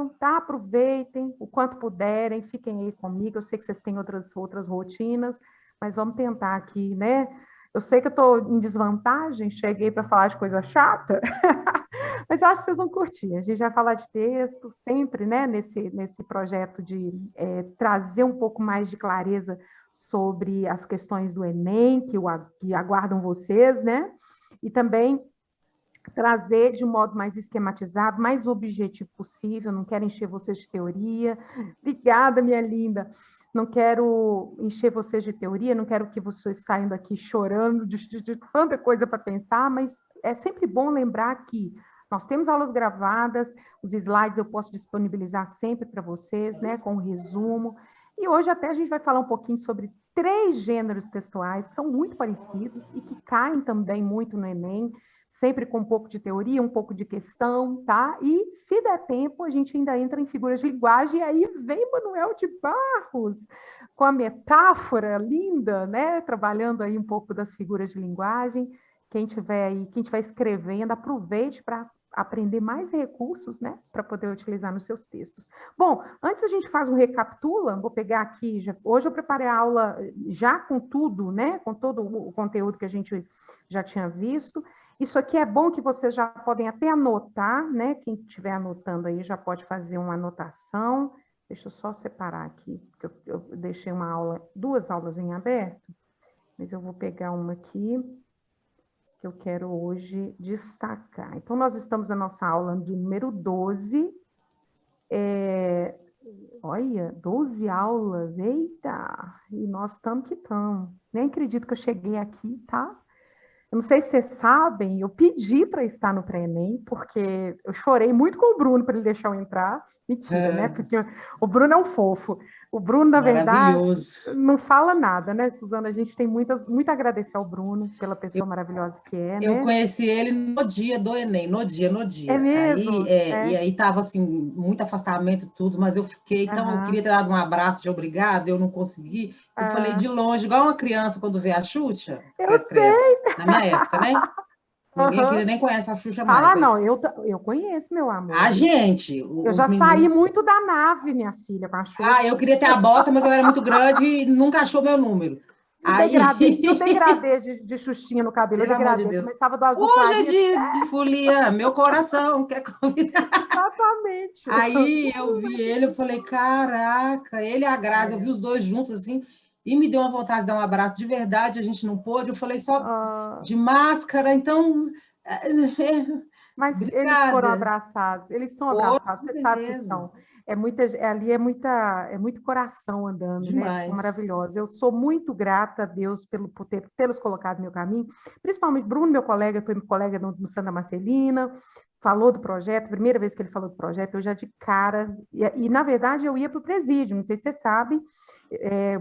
Então, tá, aproveitem o quanto puderem, fiquem aí comigo. Eu sei que vocês têm outras rotinas, mas vamos tentar aqui, né? Eu sei que eu estou em desvantagem, cheguei para falar de coisa chata, mas eu acho que vocês vão curtir. A gente vai falar de texto sempre, né? Nesse projeto de trazer um pouco mais de clareza sobre as questões do Enem, que aguardam vocês, né? E também trazer de um modo mais esquematizado, mais objetivo possível, não quero encher vocês de teoria. Obrigada, minha linda. Não quero encher vocês de teoria, não quero que vocês saiam daqui chorando de tanta coisa para pensar, mas é sempre bom lembrar que nós temos aulas gravadas, os slides eu posso disponibilizar sempre para vocês, né, com o resumo. E hoje até a gente vai falar um pouquinho sobre 3 gêneros textuais que são muito parecidos e que caem também muito no Enem, sempre com um pouco de teoria, um pouco de questão, tá? E, se der tempo, a gente ainda entra em figuras de linguagem, e aí vem Manuel de Barros, com a metáfora linda, né? Trabalhando aí um pouco das figuras de linguagem. Quem tiver aí, quem estiver escrevendo, aproveite para aprender mais recursos, né? Para poder utilizar nos seus textos. Bom, antes a gente faz um recapitula, vou pegar aqui, hoje eu preparei a aula já com tudo, né? Com todo o conteúdo que a gente já tinha visto. Isso aqui é bom que vocês já podem até anotar, né? Quem estiver anotando aí já pode fazer uma anotação. Deixa eu só separar aqui, porque eu deixei 2 aulas em aberto, mas eu vou pegar uma aqui que eu quero hoje destacar. Então, nós estamos na nossa aula de número 12. Olha, 12 aulas, eita! E nós estamos que estamos. Nem acredito que eu cheguei aqui, tá? Eu não sei se vocês sabem, eu pedi para estar no pré-ENEM, porque eu chorei muito com o Bruno para ele deixar eu entrar. Mentira, né? Porque o Bruno é um fofo. O Bruno, na verdade, não fala nada, né, Suzana? A gente tem muito a agradecer ao Bruno pela pessoa maravilhosa que é, Eu né? conheci ele no dia do Enem, no É dia. mesmo? E aí estava assim, muito afastamento e tudo, mas eu fiquei, então eu queria ter dado um abraço de obrigado, eu não consegui. Eu falei de longe, igual uma criança quando vê a Xuxa, Eu credo, credo, sei! na minha época, né? Ninguém Uhum. queria nem conhece a Xuxa mais, Ah, não, mas eu conheço, meu a amor. gente, Eu os já saí meninos. muito da nave, minha filha, com a Xuxa. Eu queria ter a bota, mas eu era muito grande e nunca achou meu número. E o Aí, degradê de Xuxinha no cabelo, o pelo amor de degradê. Deus. Começava do azul Hoje é clarinho. de folia, meu coração quer convidar. Exatamente. Aí eu vi ele, eu falei, caraca, ele e a Grazi, eu vi os dois juntos assim, e me deu uma vontade de dar um abraço. De verdade, a gente não pôde, eu falei só de máscara, então. Mas eles foram Obrigada. abraçados, eles são Por abraçados, você sabe que certeza. são. É muito coração andando, né? Eles são Demais. maravilhosos. Eu sou muito grata a Deus por tê-los colocado no meu caminho, principalmente Bruno, meu colega, foi meu colega no Santa Marcelina, falou do projeto, primeira vez que ele falou do projeto, eu já de cara, na verdade eu ia para o presídio, não sei se você sabe,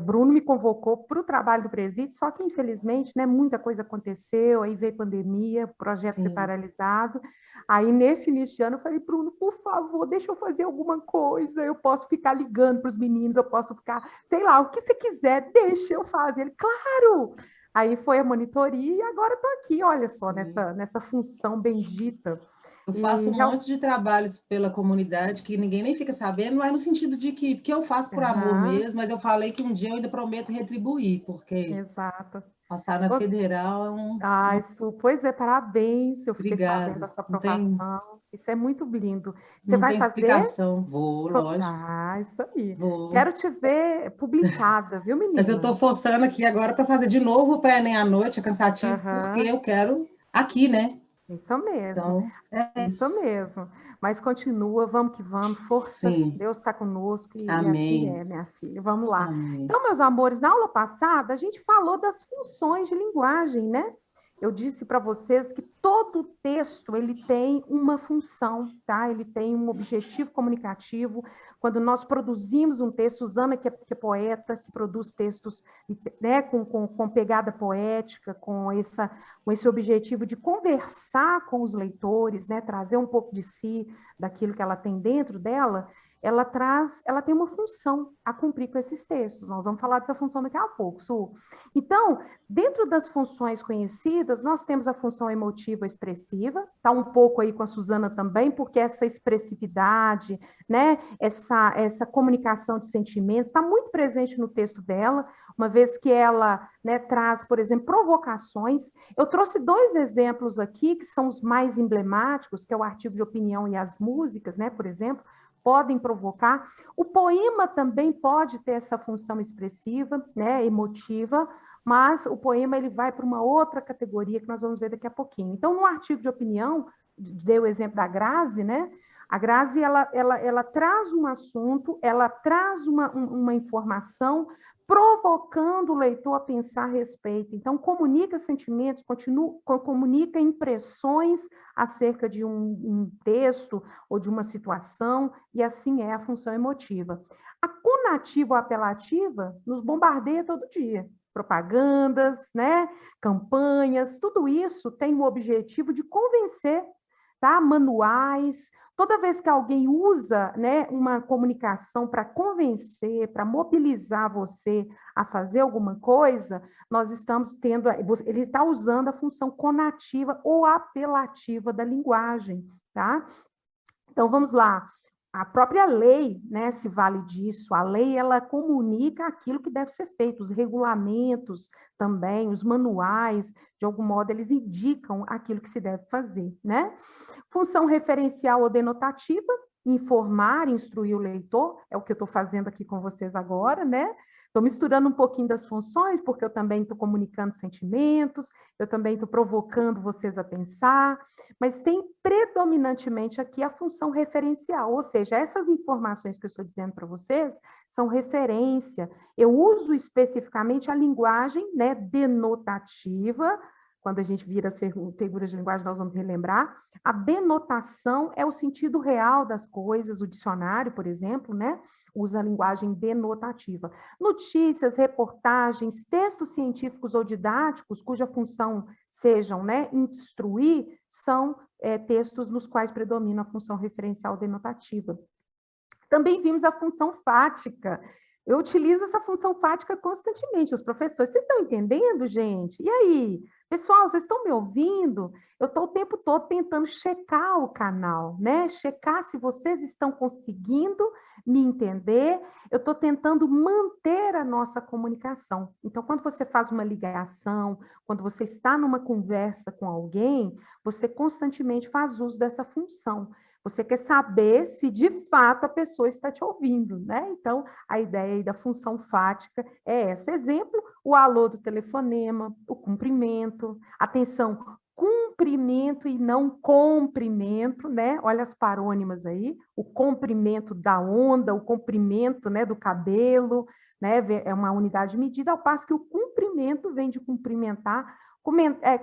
Bruno me convocou para o trabalho do presídio, só que infelizmente, né, muita coisa aconteceu, aí veio pandemia, o projeto foi Sim. paralisado. Aí, nesse início de ano, eu falei, Bruno, por favor, deixa eu fazer alguma coisa, eu posso ficar ligando para os meninos, eu posso ficar, sei lá, o que você quiser, deixa eu fazer. Ele, claro! Aí foi a monitoria e agora estou aqui, olha só, nessa função bendita. Eu faço E, um monte de trabalhos pela comunidade que ninguém nem fica sabendo, mas no sentido de que eu faço por amor mesmo, mas eu falei que um dia eu ainda prometo retribuir, porque exato. passar na federal é Ah, isso, pois é, parabéns. Eu fiquei sabendo da Obrigada. sua aprovação. Isso é muito lindo. Você Não vai tem fazer? explicação. Vou, lógico, Ah, isso aí. vou. Quero te ver publicada, viu, Mas eu menina? estou forçando aqui agora para fazer de novo o pré-ENEM à noite, é cansativo, porque Aham, eu quero aqui, né? isso mesmo, Então, é isso isso. mesmo. Mas continua, vamos que vamos, força. Sim. Deus está conosco e assim Amém. é, minha filha. Vamos lá. Amém. Então, meus amores, na aula passada a gente falou das funções de linguagem, né? Eu disse para vocês que todo texto ele tem uma função, tá? Ele tem um objetivo comunicativo. Quando nós produzimos um texto, Susana, que é poeta, que produz textos, né, com pegada poética, com esse objetivo de conversar com os leitores, né, trazer um pouco de si, daquilo que ela tem dentro dela, ela tem uma função a cumprir com esses textos. Nós vamos falar dessa função daqui a pouco, Su. Então, dentro das funções conhecidas, nós temos a função emotiva expressiva, está um pouco aí com a Suzana também, porque essa expressividade, né, essa comunicação de sentimentos está muito presente no texto dela, uma vez que ela, né, traz, por exemplo, provocações. Eu trouxe 2 exemplos aqui, que são os mais emblemáticos, que é o artigo de opinião e as músicas, né, por exemplo, podem provocar. O poema também pode ter essa função expressiva, né, emotiva, mas o poema ele vai para uma outra categoria que nós vamos ver daqui a pouquinho. Então, no artigo de opinião, dei o exemplo da Grazi, né? A Grazi, ela traz um assunto, ela traz uma informação, provocando o leitor a pensar a respeito. Então, comunica sentimentos, comunica impressões acerca de um texto ou de uma situação, e assim é a função emotiva. A conativa ou apelativa nos bombardeia todo dia. Propagandas, né? Campanhas, tudo isso tem o objetivo de convencer, tá? Manuais. Toda vez que alguém usa, né, uma comunicação para convencer, para mobilizar você a fazer alguma coisa, nós estamos tendo, ele está usando a função conativa ou apelativa da linguagem, tá? Então, vamos lá. A própria lei, né, se vale disso. A lei, ela comunica aquilo que deve ser feito. Os regulamentos também, os manuais, de algum modo, eles indicam aquilo que se deve fazer, né? Função referencial ou denotativa, informar, instruir o leitor, é o que eu estou fazendo aqui com vocês agora, né? Estou misturando um pouquinho das funções, porque eu também estou comunicando sentimentos, eu também estou provocando vocês a pensar, mas tem predominantemente aqui a função referencial, ou seja, essas informações que eu estou dizendo para vocês são referência. Eu uso especificamente a linguagem, né, denotativa. Quando a gente vira as figuras de linguagem, nós vamos relembrar. A denotação é o sentido real das coisas, o dicionário, por exemplo, né, usa a linguagem denotativa. Notícias, reportagens, textos científicos ou didáticos, cuja função sejam, né, instruir, são textos nos quais predomina a função referencial denotativa. Também vimos a função fática. Eu utilizo essa função fática constantemente, os professores. Vocês estão entendendo, gente? E aí? Pessoal, vocês estão me ouvindo? Eu estou o tempo todo tentando checar o canal, né? Checar se vocês estão conseguindo me entender. Eu estou tentando manter a nossa comunicação. Então, quando você faz uma ligação, quando você está numa conversa com alguém, você constantemente faz uso dessa função. Você quer saber se de fato a pessoa está te ouvindo, né? Então, a ideia aí da função fática é essa. Exemplo, o alô do telefonema, o cumprimento, atenção, cumprimento e não comprimento, né? Olha as parônimas aí, o comprimento da onda, o comprimento, né, do cabelo, né? É uma unidade de medida, ao passo que o cumprimento vem de cumprimentar,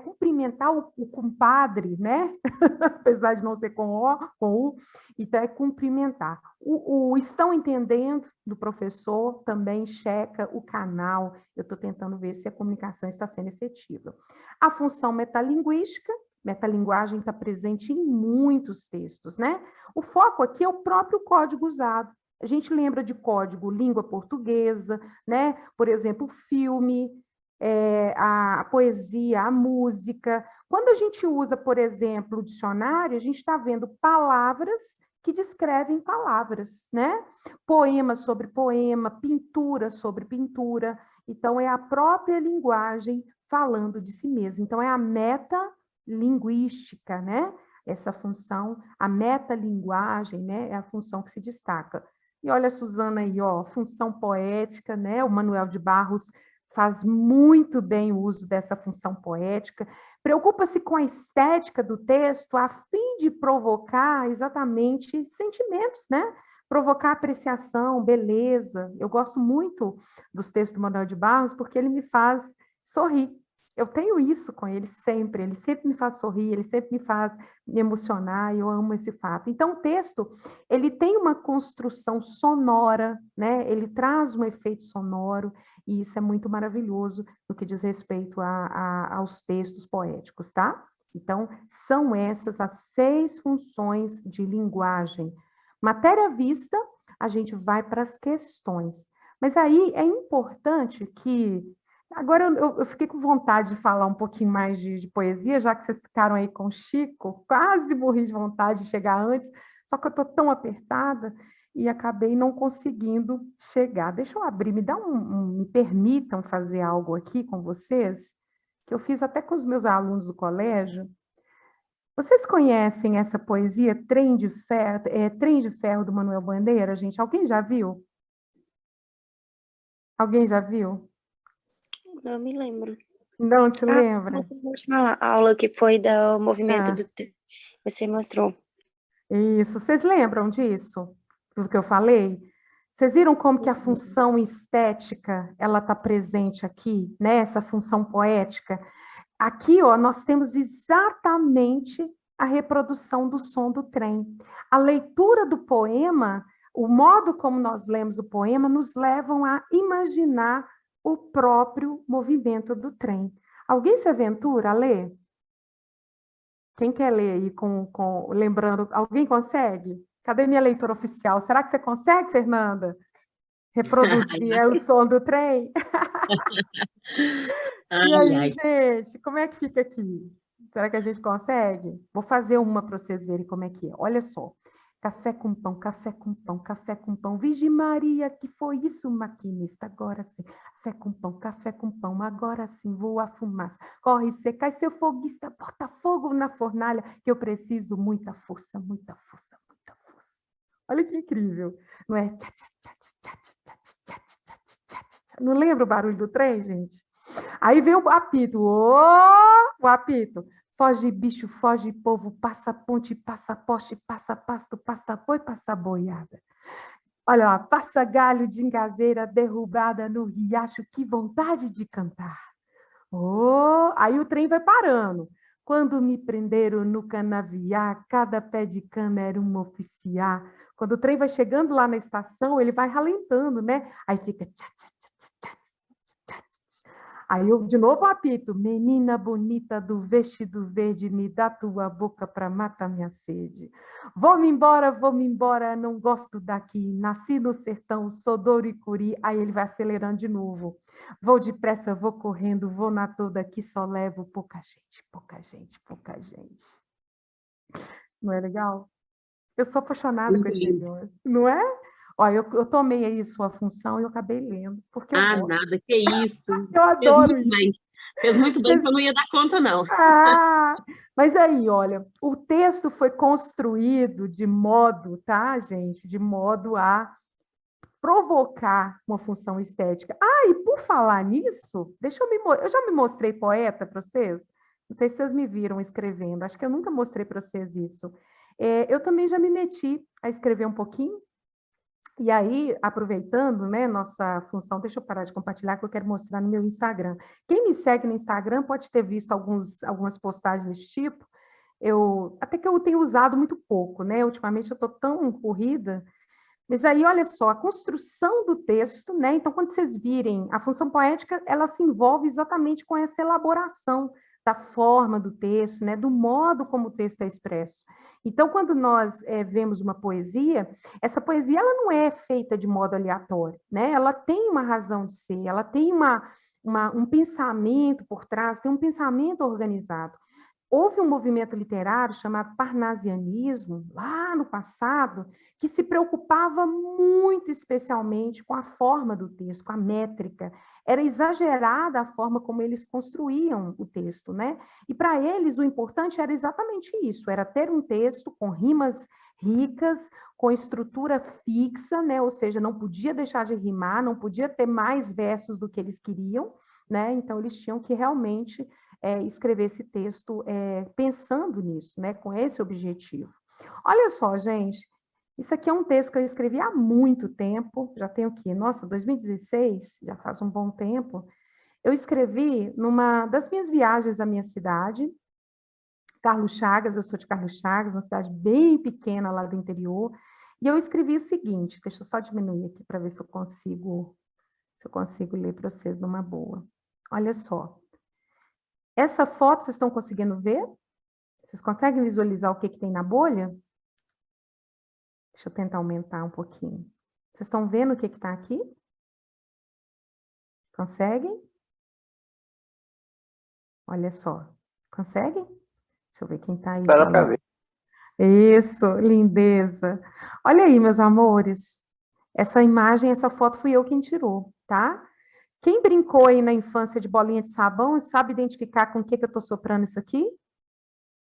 cumprimentar o compadre, né? Apesar de não ser com O, com U, então é cumprimentar. O estão entendendo do professor também checa o canal. Eu estou tentando ver se a comunicação está sendo efetiva. A função metalinguística, metalinguagem está presente em muitos textos, né? O foco aqui é o próprio código usado. A gente lembra de código língua portuguesa, né? Por exemplo, filme, a poesia, a música. Quando a gente usa, por exemplo, o dicionário, a gente está vendo palavras que descrevem palavras, né? Poema sobre poema, pintura sobre pintura. Então, é a própria linguagem falando de si mesma. Então, é a metalinguística, né? Essa função, a metalinguagem, né? É a função que se destaca. E olha a Suzana aí, ó, função poética, né? O Manuel de Barros faz muito bem o uso dessa função poética, preocupa-se com a estética do texto a fim de provocar exatamente sentimentos, né? Provocar apreciação, beleza. Eu gosto muito dos textos do Manuel de Barros porque ele me faz sorrir. Eu tenho isso com ele sempre me faz sorrir, ele sempre me faz me emocionar, e eu amo esse fato. Então, o texto, ele tem uma construção sonora, né? Ele traz um efeito sonoro, e isso é muito maravilhoso no que diz respeito aos textos poéticos, tá? Então, são essas as 6 funções de linguagem. Matéria vista, a gente vai para as questões. Mas aí é importante que... Agora eu fiquei com vontade de falar um pouquinho mais de poesia, já que vocês ficaram aí com o Chico, quase morri de vontade de chegar antes, só que eu estou tão apertada e acabei não conseguindo chegar. Deixa eu abrir, me permitam fazer algo aqui com vocês, que eu fiz até com os meus alunos do colégio. Vocês conhecem essa poesia Trem de Ferro do Manuel Bandeira, gente? Alguém já viu? Alguém já viu? Não me lembro. Não te lembra? A última aula que foi do movimento do... Você mostrou. Isso. Vocês lembram disso? Do que eu falei? Vocês viram como que a função estética, ela está presente aqui, né? Essa função poética. Aqui, ó, nós temos exatamente a reprodução do som do trem. A leitura do poema, o modo como nós lemos o poema, nos levam a imaginar o próprio movimento do trem. Alguém se aventura a ler? Quem quer ler aí, lembrando, alguém consegue? Cadê minha leitura oficial? Será que você consegue, Fernanda? Reproduzir o som do trem? E aí, gente, como é que fica aqui? Será que a gente consegue? Vou fazer uma para vocês verem como é que é. Olha só. Café com pão, café com pão, café com pão. Virgem Maria, que foi isso, maquinista? Agora sim. Café com pão, agora sim. Voa a fumaça. Corre, secai seu foguista, bota fogo na fornalha, que eu preciso muita força, muita força, muita força. Olha que incrível. Não é? Não lembra o barulho do trem, gente? Aí vem o apito. O apito. Foge bicho, foge povo, passa ponte, passa poste, passa pasto, passa boi, passa boiada. Olha lá, passa galho de engazeira derrubada no riacho, que vontade de cantar. Aí o trem vai parando. Quando me prenderam no canaviar, cada pé de cana era um oficial. Quando o trem vai chegando lá na estação, ele vai ralentando, né? Aí fica... Aí eu de novo apito, menina bonita do vestido verde, me dá tua boca para matar minha sede. Vou-me embora, não gosto daqui, nasci no sertão, sou douricuri. Aí ele vai acelerando de novo. Vou depressa, vou correndo, vou na toda, que só levo pouca gente, pouca gente, pouca gente. Não é legal? Eu sou apaixonada com esse livro, não é? Olha, eu tomei aí sua função e eu acabei lendo, porque eu gosto. Nada, que isso. Eu adoro isso. Fez muito bem, que eu não ia dar conta, não. Mas aí, olha, o texto foi construído de modo, tá, gente? De modo a provocar uma função estética. E por falar nisso, eu já me mostrei poeta para vocês? Não sei se vocês me viram escrevendo, acho que eu nunca mostrei para vocês isso. Eu também já me meti a escrever um pouquinho. E aí, aproveitando, né, nossa função, deixa eu parar de compartilhar, que eu quero mostrar no meu Instagram. Quem me segue no Instagram pode ter visto algumas postagens desse tipo, até que eu tenho usado muito pouco, né? Ultimamente eu estou tão corrida. Mas aí, olha só, a construção do texto, né? Então, quando vocês virem, a função poética, ela se envolve exatamente com essa elaboração da forma do texto, né? Do modo como o texto é expresso. Então, quando nós vemos uma poesia, essa poesia ela não é feita de modo aleatório, né? Ela tem uma razão de ser, ela tem um pensamento por trás, tem um pensamento organizado. Houve um movimento literário chamado parnasianismo, lá no passado, que se preocupava muito especialmente com a forma do texto, com a métrica. Era exagerada a forma como eles construíam o texto, né? E para eles o importante era exatamente isso, era ter um texto com rimas ricas, com estrutura fixa, né? Ou seja, não podia deixar de rimar, não podia ter mais versos do que eles queriam, né? Então eles tinham que realmente escrever esse texto pensando nisso, né? Com esse objetivo. Olha só, gente, isso aqui é um texto que eu escrevi há muito tempo, já tenho o quê? Nossa, 2016, já faz um bom tempo. Eu escrevi numa das minhas viagens à minha cidade, Carlos Chagas, eu sou de Carlos Chagas, uma cidade bem pequena lá do interior, e eu escrevi o seguinte, deixa eu só diminuir aqui para ver se eu consigo ler para vocês numa boa. Olha só. Essa foto, vocês estão conseguindo ver? Vocês conseguem visualizar o que tem na bolha? Deixa eu tentar aumentar um pouquinho. Vocês estão vendo o que está aqui? Conseguem? Olha só. Conseguem? Deixa eu ver quem está aí. Dá para ver. Isso, lindeza. Olha aí, meus amores. Essa imagem, essa foto fui eu quem tirou, tá? Quem brincou aí na infância de bolinha de sabão e sabe identificar com o que eu estou soprando isso aqui?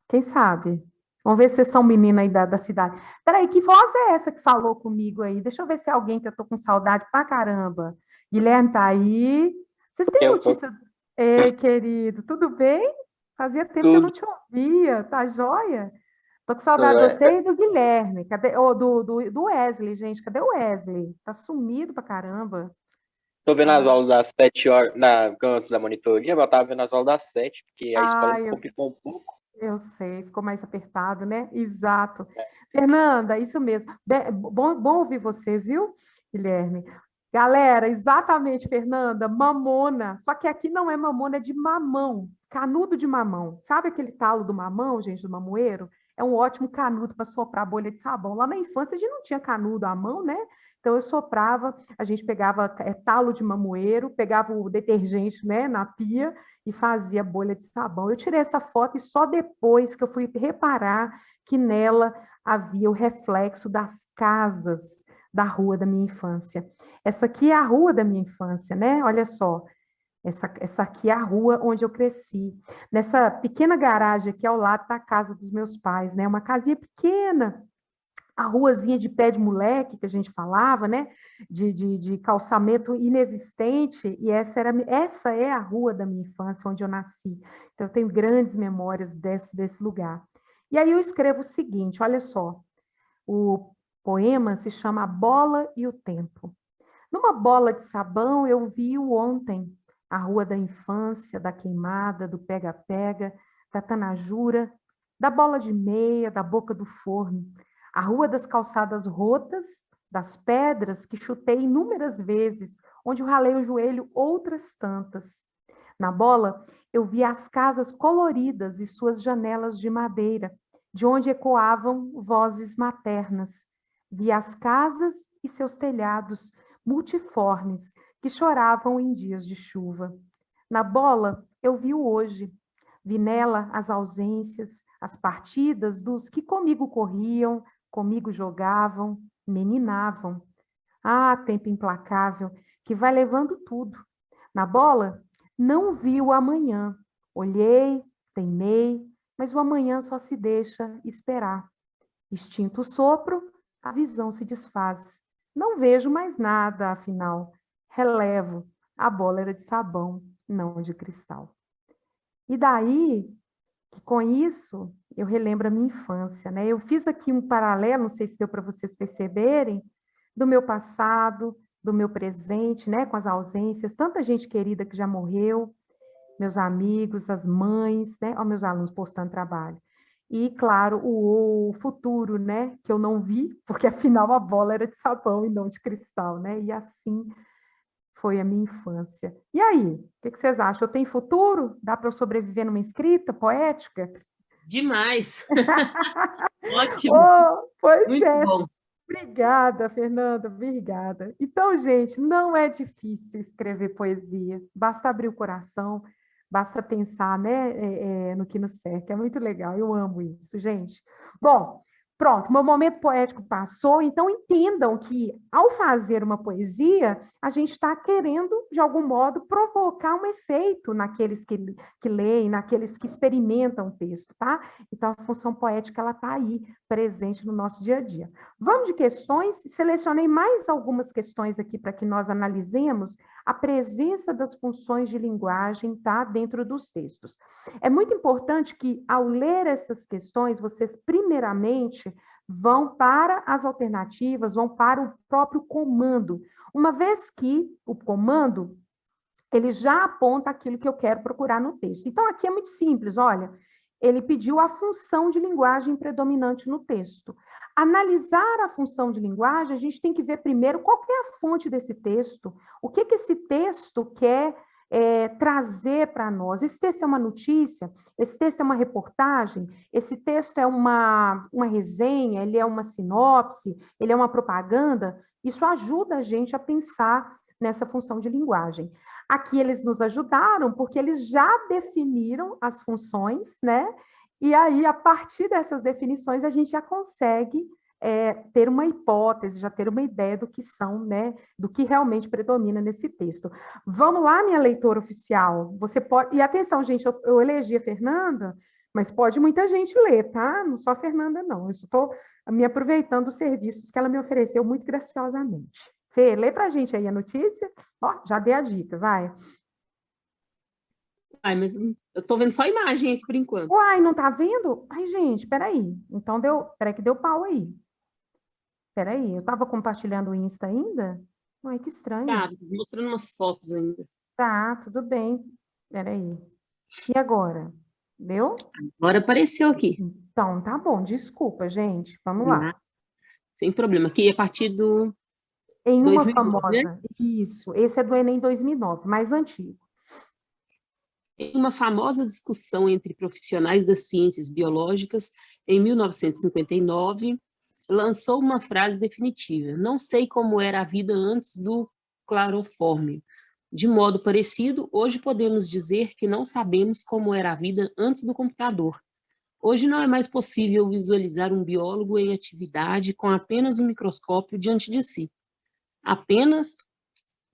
Quem sabe? Vamos ver se vocês são menina aí da cidade. Peraí, que voz é essa que falou comigo aí? Deixa eu ver se é alguém que eu tô com saudade pra caramba. Guilherme tá aí. Vocês têm notícia? Ei, querido, tudo bem? Fazia tempo que eu não te ouvia, tá joia? Tô com saudade de você e do Guilherme. Cadê? Oh, do Wesley, gente. Cadê o Wesley? Tá sumido pra caramba. Tô vendo as aulas das 7 horas, antes da monitoria, mas eu tava vendo as aulas das 7, porque a escola complicou um pouco. Eu sei, ficou mais apertado, né? Exato. Fernanda, isso mesmo. Bom ouvir você, viu, Guilherme? Galera, exatamente, Fernanda, mamona. Só que aqui não é mamona, é de mamão, canudo de mamão. Sabe aquele talo do mamão, gente, do mamoeiro? É um ótimo canudo para soprar bolha de sabão. Lá na infância a gente não tinha canudo à mão, né? Então eu soprava, a gente pegava talo de mamoeiro, pegava o detergente, né, na pia e fazia bolha de sabão. Eu tirei essa foto e só depois que eu fui reparar que nela havia o reflexo das casas da rua da minha infância. Essa aqui é a rua da minha infância, né? Olha só. Essa aqui é a rua onde eu cresci. Nessa pequena garagem aqui ao lado da casa dos meus pais, né? Uma casinha pequena, a ruazinha de pé de moleque, que a gente falava, né? De calçamento inexistente, e essa é a rua da minha infância, onde eu nasci. Então, eu tenho grandes memórias desse lugar. E aí eu escrevo o seguinte, olha só, o poema se chama A Bola e o Tempo. Numa bola de sabão, eu vi o ontem, a rua da infância, da queimada, do pega-pega, da tanajura, da bola de meia, da boca do forno, a rua das calçadas rotas, das pedras que chutei inúmeras vezes, onde eu ralei o joelho outras tantas. Na bola, eu vi as casas coloridas e suas janelas de madeira, de onde ecoavam vozes maternas. Vi as casas e seus telhados multiformes que choravam em dias de chuva. Na bola, eu vi o hoje. Vi nela as ausências, as partidas dos que comigo corriam, comigo jogavam, meninavam. Ah, tempo implacável, que vai levando tudo. Na bola, não vi o amanhã. Olhei, teimei, mas o amanhã só se deixa esperar. Extinto o sopro, a visão se desfaz. Não vejo mais nada, afinal. Relevo, a bola era de sabão, não de cristal. E daí, que com isso, eu relembro a minha infância, né? Eu fiz aqui um paralelo, não sei se deu para vocês perceberem, do meu passado, do meu presente, né? Com as ausências, tanta gente querida que já morreu, meus amigos, as mães, né? Ó, meus alunos postando trabalho. E, claro, o futuro, né? Que eu não vi, porque afinal a bola era de sabão e não de cristal, né? E assim foi a minha infância. E aí, o que vocês acham? Eu tenho futuro? Dá para eu sobreviver numa escrita poética? Demais! Ótimo! Oh, pois muito é. Bom. Obrigada, Fernanda, obrigada. Então, gente, não é difícil escrever poesia. Basta abrir o coração, basta pensar, né, no que nos cerca. É muito legal, eu amo isso, gente. Bom, pronto, meu momento poético passou, então entendam que, ao fazer uma poesia, a gente está querendo, de algum modo, provocar um efeito naqueles que leem, naqueles que experimentam o texto, tá? Então, a função poética, ela está aí, presente no nosso dia a dia. Vamos de questões, selecionei mais algumas questões aqui para que nós analisemos a presença das funções de linguagem, tá, dentro dos textos. É muito importante que, ao ler essas questões, vocês, primeiramente, vão para as alternativas, vão para o próprio comando, uma vez que o comando, ele já aponta aquilo que eu quero procurar no texto. Então, aqui é muito simples, olha, ele pediu a função de linguagem predominante no texto. Analisar a função de linguagem, a gente tem que ver primeiro qual que é a fonte desse texto, o que esse texto quer trazer para nós. Esse texto é uma notícia, esse texto é uma reportagem, esse texto é uma resenha, ele é uma sinopse, ele é uma propaganda. Isso ajuda a gente a pensar nessa função de linguagem. Aqui eles nos ajudaram porque eles já definiram as funções, né? E aí, a partir dessas definições, a gente já consegue ter uma hipótese, já ter uma ideia do que são, né, do que realmente predomina nesse texto. Vamos lá, minha leitora oficial. Você pode... E atenção, gente, eu elegi a Fernanda, mas pode muita gente ler, tá? Não só a Fernanda, não. Eu estou me aproveitando dos serviços que ela me ofereceu muito graciosamente. Fê, lê para a gente aí a notícia. Ó, já dei a dica, vai. Ai, mas eu tô vendo só a imagem aqui por enquanto. Uai, não tá vendo? Ai, gente, peraí. Então, peraí que deu pau aí. Peraí, eu tava compartilhando o Insta ainda? Ai, que estranho. Tá, mostrando umas fotos ainda. Tá, tudo bem. Peraí. E agora? Deu? Agora apareceu aqui. Então, tá bom. Desculpa, gente. Vamos lá. Sem problema. Aqui, a partir do... Em uma 2009, famosa... né? Isso. Esse é do Enem 2009, mais antigo. Em uma famosa discussão entre profissionais das ciências biológicas, em 1959, lançou uma frase definitiva: não sei como era a vida antes do clorofórmio. De modo parecido, hoje podemos dizer que não sabemos como era a vida antes do computador. Hoje não é mais possível visualizar um biólogo em atividade com apenas um microscópio diante de si.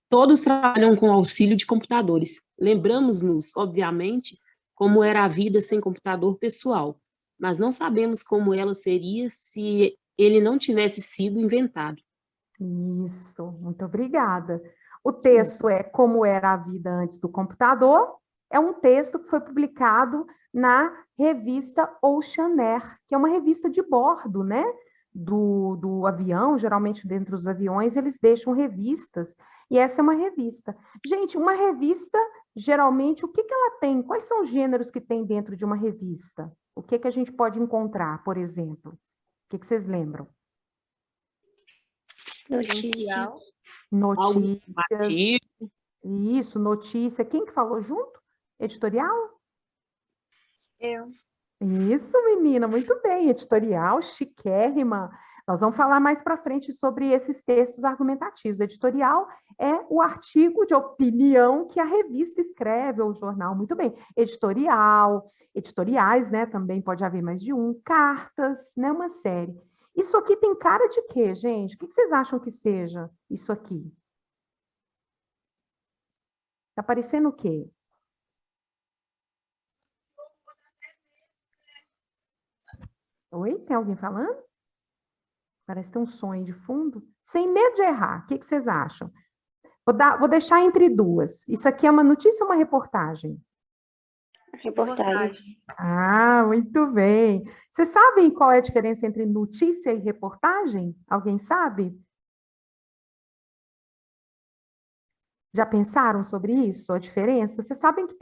Todos trabalham com auxílio de computadores. Lembramos-nos, obviamente, como era a vida sem computador pessoal, mas não sabemos como ela seria se ele não tivesse sido inventado. Isso, muito obrigada. O texto é Como Era a Vida Antes do Computador. É um texto que foi publicado na revista Ocean Air, que é uma revista de bordo, né? Do avião. Geralmente, dentro dos aviões, eles deixam revistas, e essa é uma revista. Gente, uma revista, geralmente, o que ela tem? Quais são os gêneros que tem dentro de uma revista? O que a gente pode encontrar, por exemplo? O que vocês lembram? Notícia. Notícias. Isso, notícia. Quem que falou junto? Editorial? Eu. Isso, menina, muito bem. Editorial, chiquérrima. Nós vamos falar mais para frente sobre esses textos argumentativos. Editorial é o artigo de opinião que a revista escreve, ou o jornal, muito bem. Editorial, editoriais, né? Também pode haver mais de um. Cartas, né? Uma série. Isso aqui tem cara de quê, gente? O que vocês acham que seja isso aqui? Tá parecendo o quê? Oi? Tem alguém falando? Parece ter um sonho de fundo. Sem medo de errar, o que vocês acham? Vou deixar entre duas. Isso aqui é uma notícia ou uma reportagem? Reportagem. Ah, muito bem. Vocês sabem qual é a diferença entre notícia e reportagem? Alguém sabe? Já pensaram sobre isso, a diferença? Vocês sabem que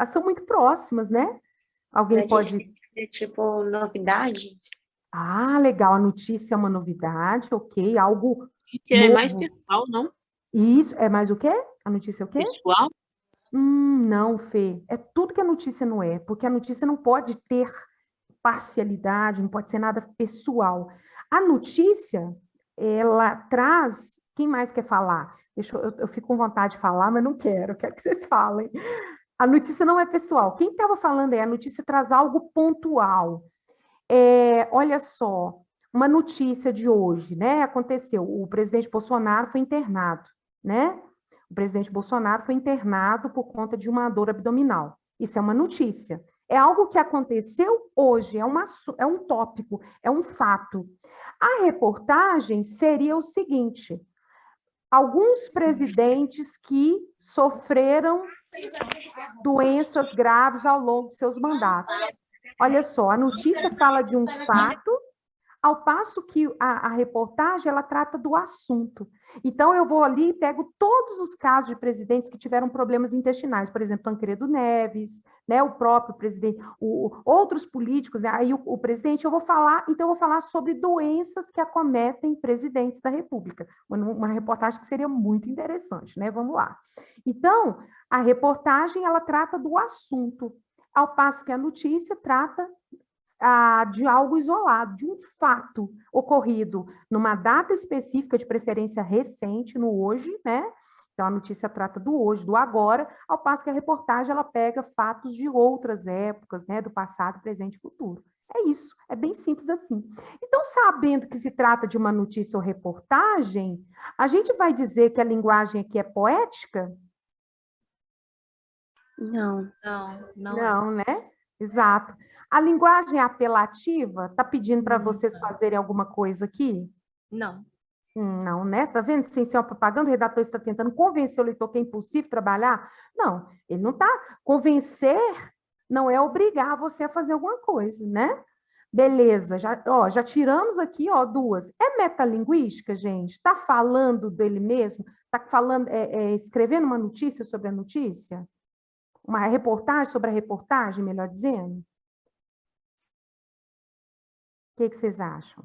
são muito próximas, né? Alguém pode... É tipo novidade? Ah, legal, a notícia é uma novidade, ok, algo Que é novo. mais pessoal, não? Isso, é mais o quê? A notícia é o quê? Pessoal? Não, Fê, é tudo que a notícia não é, porque a notícia não pode ter parcialidade, não pode ser nada pessoal. A notícia, ela traz... Quem mais quer falar? Eu fico com vontade de falar, mas não quero que vocês falem. A notícia não é pessoal. Quem estava falando a notícia traz algo pontual. Olha só, uma notícia de hoje, né? Aconteceu, o presidente Bolsonaro foi internado, né? O presidente Bolsonaro foi internado por conta de uma dor abdominal. Isso é uma notícia. É algo que aconteceu hoje, é um tópico, é um fato. A reportagem seria o seguinte: alguns presidentes que sofreram doenças graves ao longo de seus mandatos. Olha só, a notícia fala de um fato, ao passo que a reportagem, ela trata do assunto. Então, eu vou ali e pego todos os casos de presidentes que tiveram problemas intestinais, por exemplo, Tancredo Neves, né, o próprio presidente, outros políticos, né, aí o presidente, eu vou falar sobre doenças que acometem presidentes da República, uma reportagem que seria muito interessante, né, vamos lá. Então, a reportagem, ela trata do assunto, ao passo que a notícia trata de algo isolado, de um fato ocorrido numa data específica, de preferência recente, no hoje, né? Então, a notícia trata do hoje, do agora, ao passo que a reportagem, ela pega fatos de outras épocas, né? Do passado, presente e futuro. É isso, é bem simples assim. Então, sabendo que se trata de uma notícia ou reportagem, a gente vai dizer que a linguagem aqui é poética? Não. Não, né? Exato. A linguagem é apelativa? Está pedindo para vocês fazerem alguma coisa aqui? Não. Não, né? Tá vendo? Sem ser uma propaganda, o redator está tentando convencer o leitor que é impossível trabalhar? Não, ele não está. Convencer não é obrigar você a fazer alguma coisa, né? Beleza, já tiramos aqui, duas. É metalinguística, gente? Está falando dele mesmo? Está falando, escrevendo uma notícia sobre a notícia? Uma reportagem sobre a reportagem, melhor dizendo? O que vocês acham?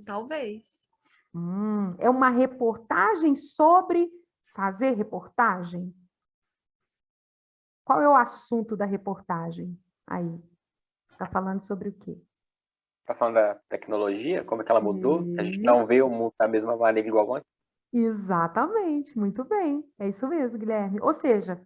Talvez. É uma reportagem sobre fazer reportagem? Qual é o assunto da reportagem aí? Está falando sobre o quê? Está falando da tecnologia, como é que ela mudou? A gente não vê o mundo da mesma maneira igual antes? Exatamente, muito bem. É isso mesmo, Guilherme. Ou seja,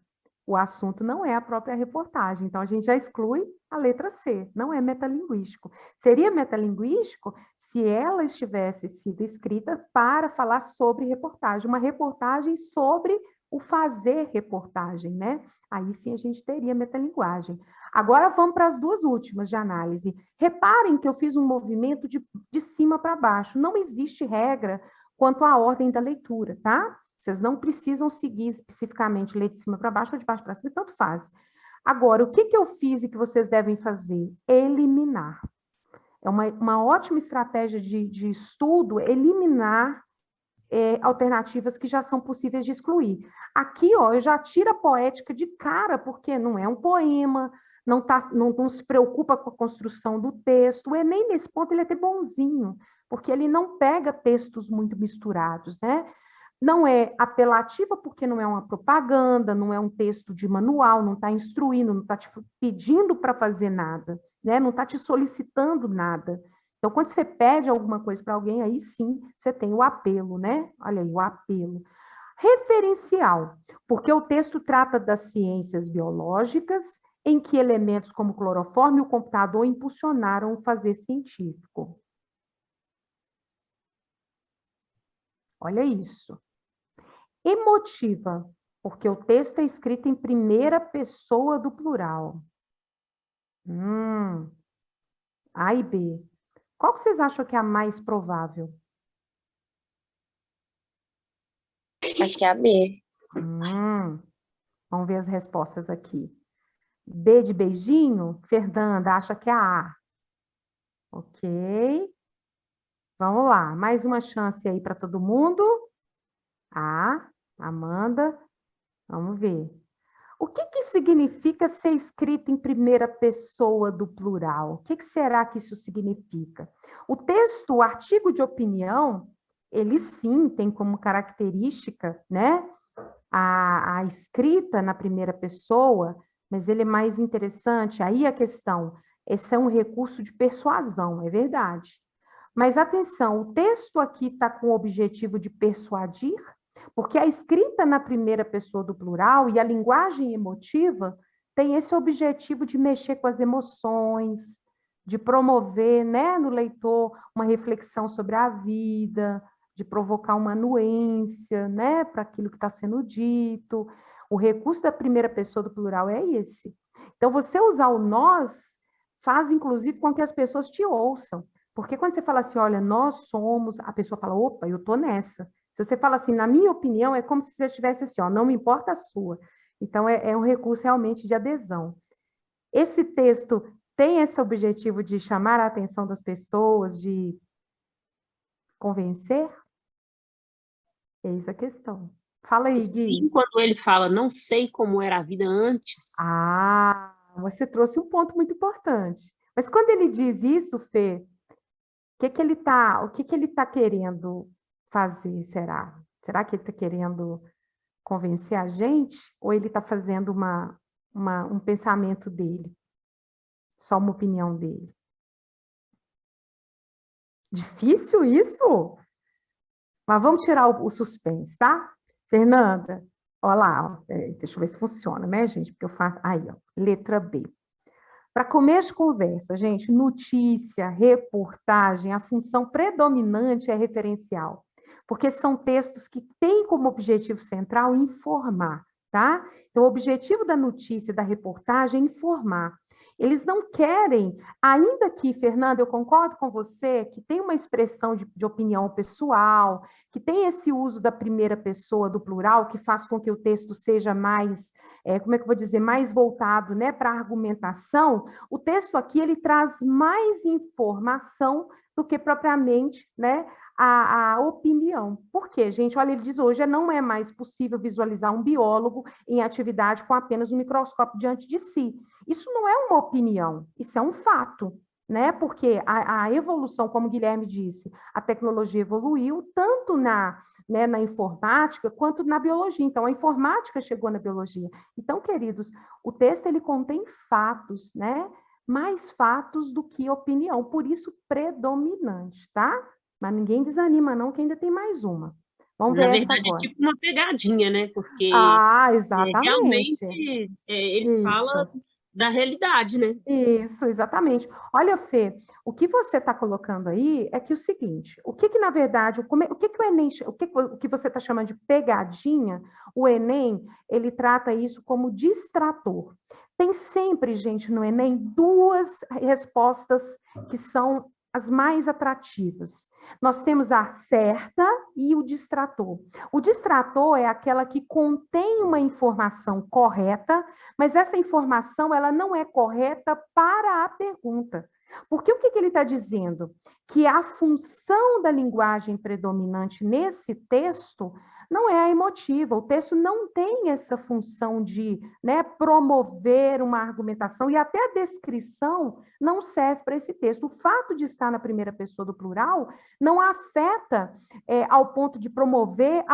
o assunto não é a própria reportagem. Então, a gente já exclui a letra C, não é metalinguístico. Seria metalinguístico se ela estivesse sido escrita para falar sobre reportagem, uma reportagem sobre o fazer reportagem, né? Aí sim a gente teria metalinguagem. Agora vamos para as duas últimas de análise. Reparem que eu fiz um movimento de cima para baixo. Não existe regra quanto à ordem da leitura, tá? Vocês não precisam seguir especificamente ler de cima para baixo ou de baixo para cima, tanto faz. Agora, o que eu fiz e que vocês devem fazer? Eliminar. É uma ótima estratégia de estudo, eliminar alternativas que já são possíveis de excluir. Aqui, eu já tiro a poética de cara, porque não é um poema, não se preocupa com a construção do texto, o Enem, nesse ponto, ele é até bonzinho, porque ele não pega textos muito misturados, né? Não é apelativa porque não é uma propaganda, não é um texto de manual, não está instruindo, não está te pedindo para fazer nada, né? Não está te solicitando nada. Então, quando você pede alguma coisa para alguém, aí sim você tem o apelo, né? Olha aí, o apelo. Referencial, porque o texto trata das ciências biológicas em que elementos como cloroforme e o computador impulsionaram o fazer científico. Olha isso. Emotiva, porque o texto é escrito em primeira pessoa do plural. A e B. Qual que vocês acham que é a mais provável? Acho que é a B. Vamos ver as respostas aqui. B de beijinho? Fernanda acha que é a A. Ok. Vamos lá, mais uma chance aí para todo mundo. A, Amanda. Vamos ver. O que significa ser escrito em primeira pessoa do plural? O que será que isso significa? O texto, o artigo de opinião, ele sim tem como característica, né, a escrita na primeira pessoa, mas ele é mais interessante. Aí a questão, esse é um recurso de persuasão, é verdade. Mas atenção, o texto aqui está com o objetivo de persuadir, porque a escrita na primeira pessoa do plural e a linguagem emotiva tem esse objetivo de mexer com as emoções, de promover, né, no leitor uma reflexão sobre a vida, de provocar uma anuência, né, para aquilo que está sendo dito. O recurso da primeira pessoa do plural é esse. Então, você usar o nós faz, inclusive, com que as pessoas te ouçam. Porque quando você fala assim, olha, nós somos, a pessoa fala, opa, eu estou nessa. Se você fala assim, na minha opinião, é como se você estivesse assim, ó, não me importa a sua. Então, é um recurso realmente de adesão. Esse texto tem esse objetivo de chamar a atenção das pessoas, de convencer? Eis a questão. Fala aí, Gui. Sim, quando ele fala, não sei como era a vida antes. Ah, você trouxe um ponto muito importante. Mas quando ele diz isso, Fê, o que ele tá querendo fazer, será? Será que ele está querendo convencer a gente? Ou ele está fazendo um pensamento dele? Só uma opinião dele? Difícil isso? Mas vamos tirar o suspense, tá? Fernanda, olha lá, deixa eu ver se funciona, né, gente? Porque eu faço... Aí, ó, letra B. Para começo de conversa, gente, notícia, reportagem, a função predominante é referencial, porque são textos que têm como objetivo central informar, tá? Então, o objetivo da notícia e da reportagem é informar. Eles não querem, ainda que, Fernanda, eu concordo com você, que tem uma expressão de opinião pessoal, que tem esse uso da primeira pessoa do plural, que faz com que o texto seja mais, como é que eu vou dizer, mais voltado, né, para a argumentação. O texto aqui, ele traz mais informação do que propriamente, né, a opinião. Por quê, gente? Olha, ele diz hoje, não é mais possível visualizar um biólogo em atividade com apenas um microscópio diante de si. Isso não é uma opinião, isso é um fato, né? Porque a evolução, como o Guilherme disse, a tecnologia evoluiu tanto na informática quanto na biologia. Então, a informática chegou na biologia. Então, queridos, o texto ele contém fatos, né? Mais fatos do que opinião, por isso predominante, tá? Mas ninguém desanima não, que ainda tem mais uma. Vamos ver essa agora. É tipo uma pegadinha, né? Porque exatamente. Realmente ele fala da realidade, né? Isso, exatamente. Olha, Fê, o que você está colocando aí é que o seguinte, o que na verdade, o que o Enem, o que você está chamando de pegadinha, o Enem, ele trata isso como distrator. Tem sempre, gente, no Enem, duas respostas que são as mais atrativas. Nós temos a certa e o distrator. O distrator é aquela que contém uma informação correta, mas essa informação ela não é correta para a pergunta. Porque o que ele está dizendo? Que a função da linguagem predominante nesse texto não é a emotiva. O texto não tem essa função de, né, promover uma argumentação, e até a descrição não serve para esse texto. O fato de estar na primeira pessoa do plural não afeta ao ponto de promover,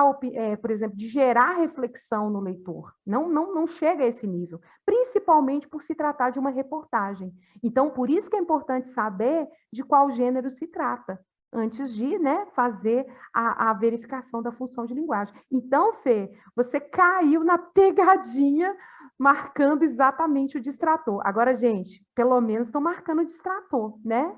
por exemplo, de gerar reflexão no leitor. Não chega a esse nível, principalmente por se tratar de uma reportagem. Então, por isso que é importante saber de qual gênero se trata, antes de, né, fazer a verificação da função de linguagem. Então, Fê, você caiu na pegadinha marcando exatamente o distrator. Agora, gente, pelo menos estou marcando o distrator, né?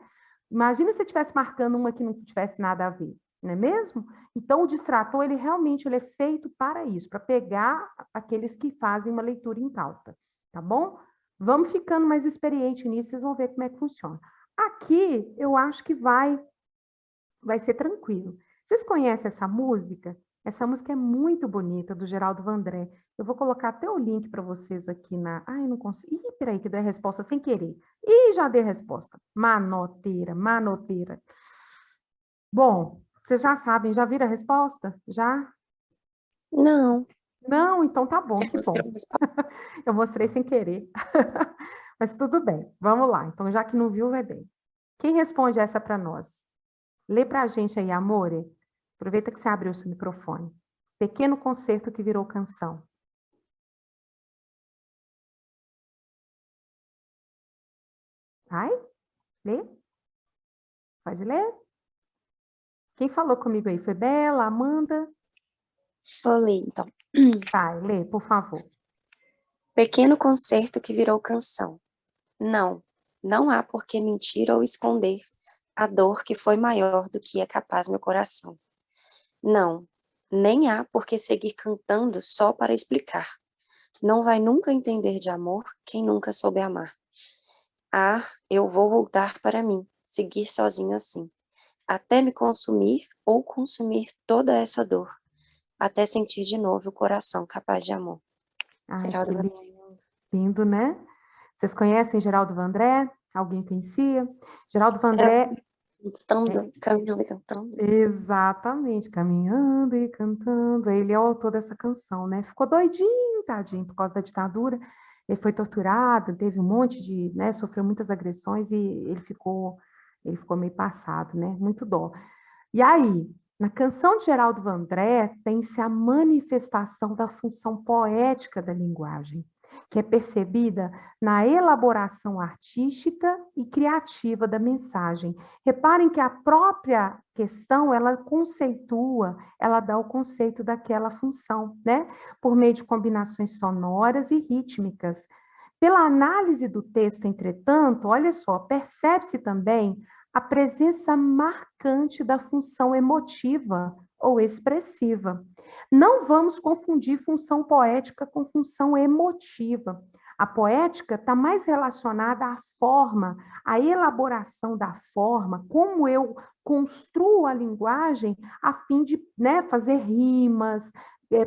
Imagina se eu estivesse marcando uma que não tivesse nada a ver, não é mesmo? Então, o distrator, ele realmente ele é feito para isso, para pegar aqueles que fazem uma leitura incauta, tá bom? Vamos ficando mais experiente nisso, vocês vão ver como é que funciona. Aqui, eu acho que vai ser tranquilo. Vocês conhecem essa música? Essa música é muito bonita, do Geraldo Vandré. Eu vou colocar até o link para vocês aqui na... Ai, não consigo... Ih, peraí, que eu dei a resposta sem querer. Ih, já dei a resposta. Manoteira, manoteira. Bom, vocês já sabem, já viram a resposta? Já? Não. Não? Então tá bom, que bom. Eu mostrei sem querer. Mas tudo bem, vamos lá. Então, já que não viu, vai bem. Quem responde essa para nós? Lê para a gente aí, Amore. Aproveita que você abriu o seu microfone. Pequeno concerto que virou canção. Vai? Lê? Pode ler? Quem falou comigo aí? Foi Bela, Amanda? Vou ler, então. Vai, lê, por favor. Pequeno concerto que virou canção. Não há por que mentir ou esconder a dor que foi maior do que é capaz meu coração. Não, nem há por que seguir cantando só para explicar. Não vai nunca entender de amor quem nunca soube amar. Ah, eu vou voltar para mim, seguir sozinho assim, até me consumir ou consumir toda essa dor, até sentir de novo o coração capaz de amor. Ai, que lindo. Lindo, né? Vocês conhecem Geraldo Vandré? Alguém conhecia? Geraldo Vandré... Caminhando e cantando. Exatamente, caminhando e cantando. Ele é o autor dessa canção, né? Ficou doidinho, tadinho, por causa da ditadura. Ele foi torturado, teve um monte de, né? Sofreu muitas agressões e ele ficou meio passado, né? Muito dó. E aí, na canção de Geraldo Vandré, tem-se a manifestação da função poética da linguagem, que é percebida na elaboração artística e criativa da mensagem. Reparem que a própria questão, ela conceitua, ela dá o conceito daquela função, né? Por meio de combinações sonoras e rítmicas. Pela análise do texto, entretanto, olha só, percebe-se também a presença marcante da função emotiva ou expressiva. Não vamos confundir função poética com função emotiva. A poética está mais relacionada à forma, à elaboração da forma, como eu construo a linguagem a fim de, né, fazer rimas,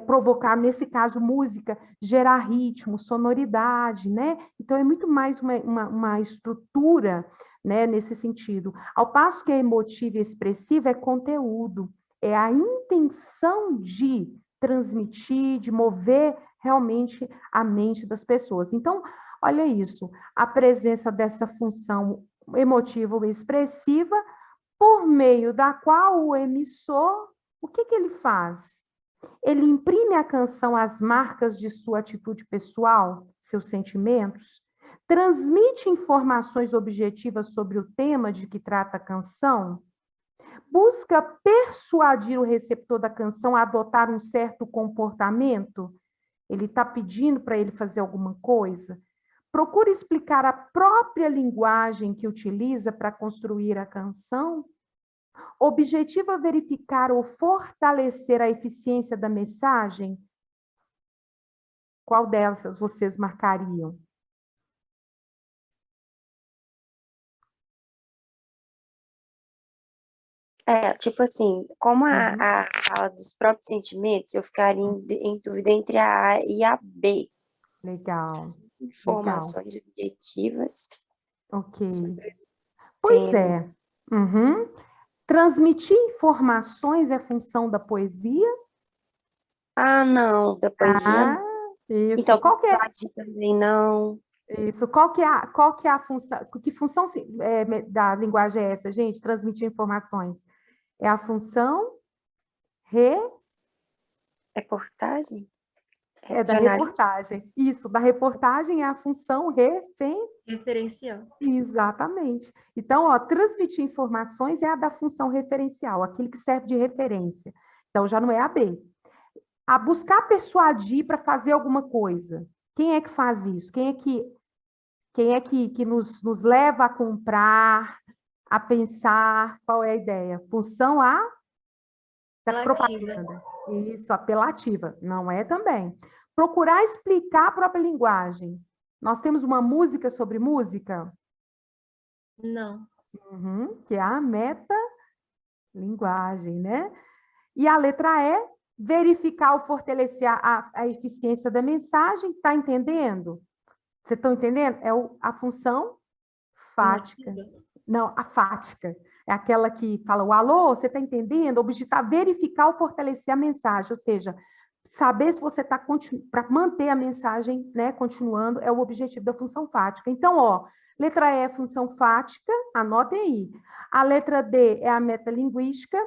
provocar, nesse caso, música, gerar ritmo, sonoridade, né? Então, é muito mais uma estrutura, né, nesse sentido. Ao passo que a emotiva e expressiva é conteúdo, é a intenção de transmitir, de mover realmente a mente das pessoas. Então, olha isso, a presença dessa função emotiva ou expressiva, por meio da qual o emissor, o que ele faz? Ele imprime à canção as marcas de sua atitude pessoal, seus sentimentos, transmite informações objetivas sobre o tema de que trata a canção, busca persuadir o receptor da canção a adotar um certo comportamento, ele está pedindo para ele fazer alguma coisa, procura explicar a própria linguagem que utiliza para construir a canção, objetiva verificar ou fortalecer a eficiência da mensagem? Qual dessas vocês marcariam? Tipo assim, como a fala dos próprios sentimentos, eu ficaria em dúvida entre a A e a B. Legal. Informações objetivas. Ok. Pois é. Transmitir informações é função da poesia? Não, da poesia. Isso. Então, qual que é? Também não. Isso. Qual que é a função? Que função da linguagem é essa, gente? Transmitir informações. É a função reportagem? É da reportagem. Isso, da reportagem é a função referencial. Exatamente. Então, ó, transmitir informações é a da função referencial, aquele que serve de referência. Então, já não é a B. A buscar persuadir para fazer alguma coisa. Quem é que faz isso? Quem é que nos leva a comprar, a pensar? Qual é a ideia? Função da propaganda. Isso, apelativa. Não é também. Procurar explicar a própria linguagem. Nós temos uma música sobre música? Não. Que é a metalinguagem, né? E a letra E, verificar ou fortalecer a eficiência da mensagem. Está entendendo? Vocês estão entendendo? É a função fática. Não, a fática. É aquela que fala, o alô, você está entendendo? Objetar, verificar ou fortalecer a mensagem, ou seja, saber se você está, para manter a mensagem, né, continuando, é o objetivo da função fática. Então, ó, letra E é a função fática, anotem aí. A letra D é a metalinguística,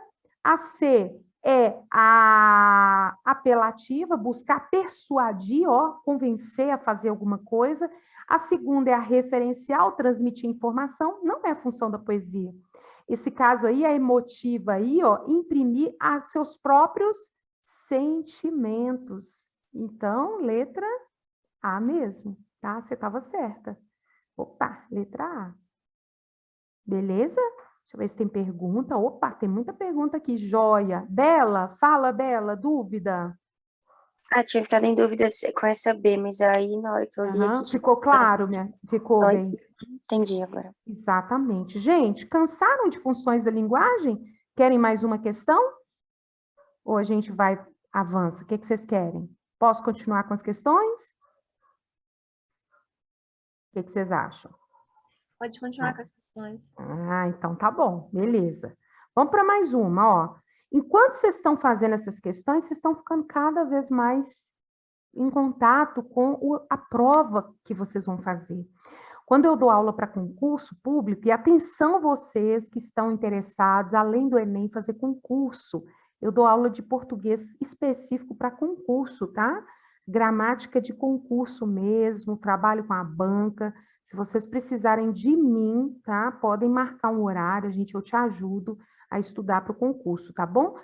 a C é a apelativa, buscar persuadir, ó, convencer a fazer alguma coisa. A segunda é a referencial, transmitir informação, não é a função da poesia. Esse caso aí, a emotiva aí, ó, imprimir a seus próprios sentimentos. Então, letra A mesmo, tá? Você estava certa. Opa, letra A. Beleza? Deixa eu ver se tem pergunta. Opa, tem muita pergunta aqui. Joia. Bela, fala, Bela, dúvida? Tinha ficado em dúvida com essa B, mas aí na hora que eu li aqui... Ficou claro, né? Ficou bem. Entendi agora. Exatamente. Gente, cansaram de funções da linguagem? Querem mais uma questão? Ou a gente avança? O que vocês querem? Posso continuar com as questões? O que vocês acham? Pode continuar com as questões. Ah, então tá bom, beleza. Vamos para mais uma, ó. Enquanto vocês estão fazendo essas questões, vocês estão ficando cada vez mais em contato com a prova que vocês vão fazer. Quando eu dou aula para concurso público, e atenção vocês que estão interessados, além do Enem, fazer concurso, eu dou aula de português específico para concurso, tá? Gramática de concurso mesmo, trabalho com a banca. Se vocês precisarem de mim, tá? Podem marcar um horário, eu te ajudo a estudar para o concurso, tá bom?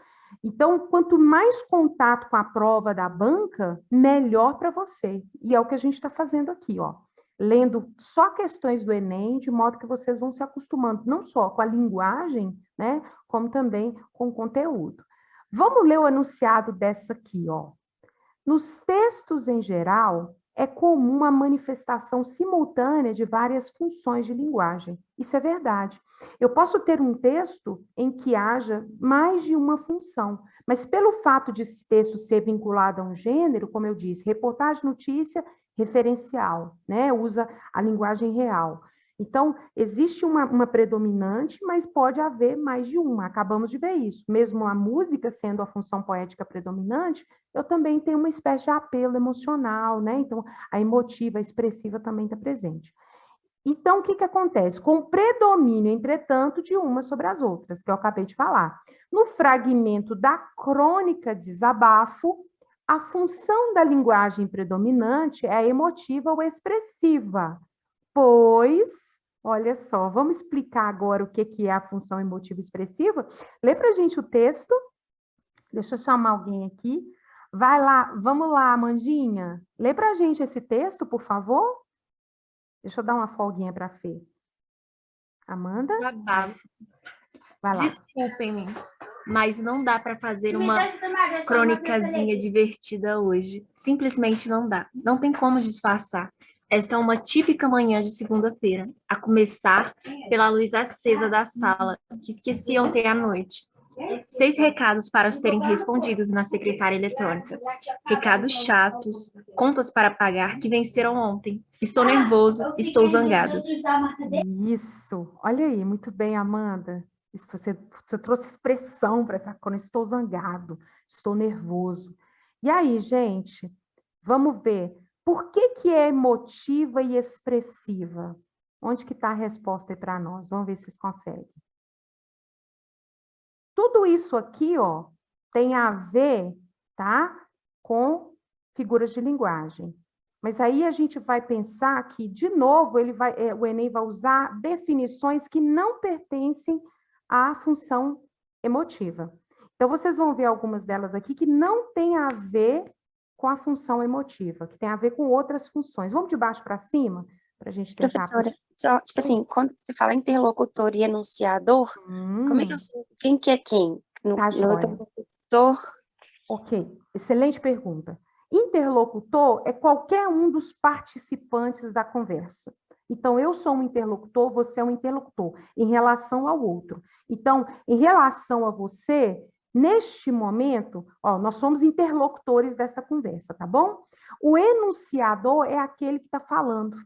Então, quanto mais contato com a prova da banca, melhor para você. E é o que a gente está fazendo aqui, ó. Lendo só questões do Enem, de modo que vocês vão se acostumando, não só com a linguagem, né, como também com o conteúdo. Vamos ler o enunciado dessa aqui, ó. Nos textos em geral, é comum a manifestação simultânea de várias funções de linguagem. Isso é verdade. Eu posso ter um texto em que haja mais de uma função, mas pelo fato de esse texto ser vinculado a um gênero, como eu disse, reportagem, notícia, referencial, né? Usa a linguagem real. Então, existe uma predominante, mas pode haver mais de uma. Acabamos de ver isso. Mesmo a música sendo a função poética predominante, eu também tenho uma espécie de apelo emocional, né? Então, a emotiva, a expressiva também está presente. Então, o que acontece? Com o predomínio, entretanto, de uma sobre as outras, que eu acabei de falar. No fragmento da crônica desabafo, a função da linguagem predominante é a emotiva ou expressiva, pois, olha só, vamos explicar agora o que é a função emotiva expressiva? Lê para a gente o texto. Deixa eu chamar alguém aqui. Vai lá, vamos lá, Amandinha. Lê para a gente esse texto, por favor. Deixa eu dar uma folguinha para a Fê. Amanda? Desabafo. Vai lá. Desculpem-me, mas não dá para fazer uma crônicazinha divertida hoje. Simplesmente não dá. Não tem como disfarçar. Esta é uma típica manhã de segunda-feira, a começar pela luz acesa da sala, que esqueci ontem à noite. 6 recados para serem respondidos na secretária eletrônica. Recados chatos, contas para pagar que venceram ontem. Estou nervoso, estou zangado. Isso, olha aí, muito bem, Amanda. Isso, você trouxe expressão para essa quando estou zangado, estou nervoso. E aí, gente, vamos ver. Por que é emotiva e expressiva? Onde que está a resposta aí para nós? Vamos ver se vocês conseguem. Tudo isso aqui, ó, tem a ver, tá, com figuras de linguagem. Mas aí a gente vai pensar que, de novo, o Enem vai usar definições que não pertencem à função emotiva. Então, vocês vão ver algumas delas aqui que não têm a ver com a função emotiva, que tem a ver com outras funções. Vamos de baixo para cima, para a gente tentar... Professora, só, tipo assim, quando você fala interlocutor e enunciador, como é que eu sei quem que é quem? Tá, no interlocutor? Ok, excelente pergunta. Interlocutor é qualquer um dos participantes da conversa. Então, eu sou um interlocutor, você é um interlocutor, em relação ao outro. Então, em relação a você, neste momento, ó, nós somos interlocutores dessa conversa, tá bom? O enunciador é aquele que está falando,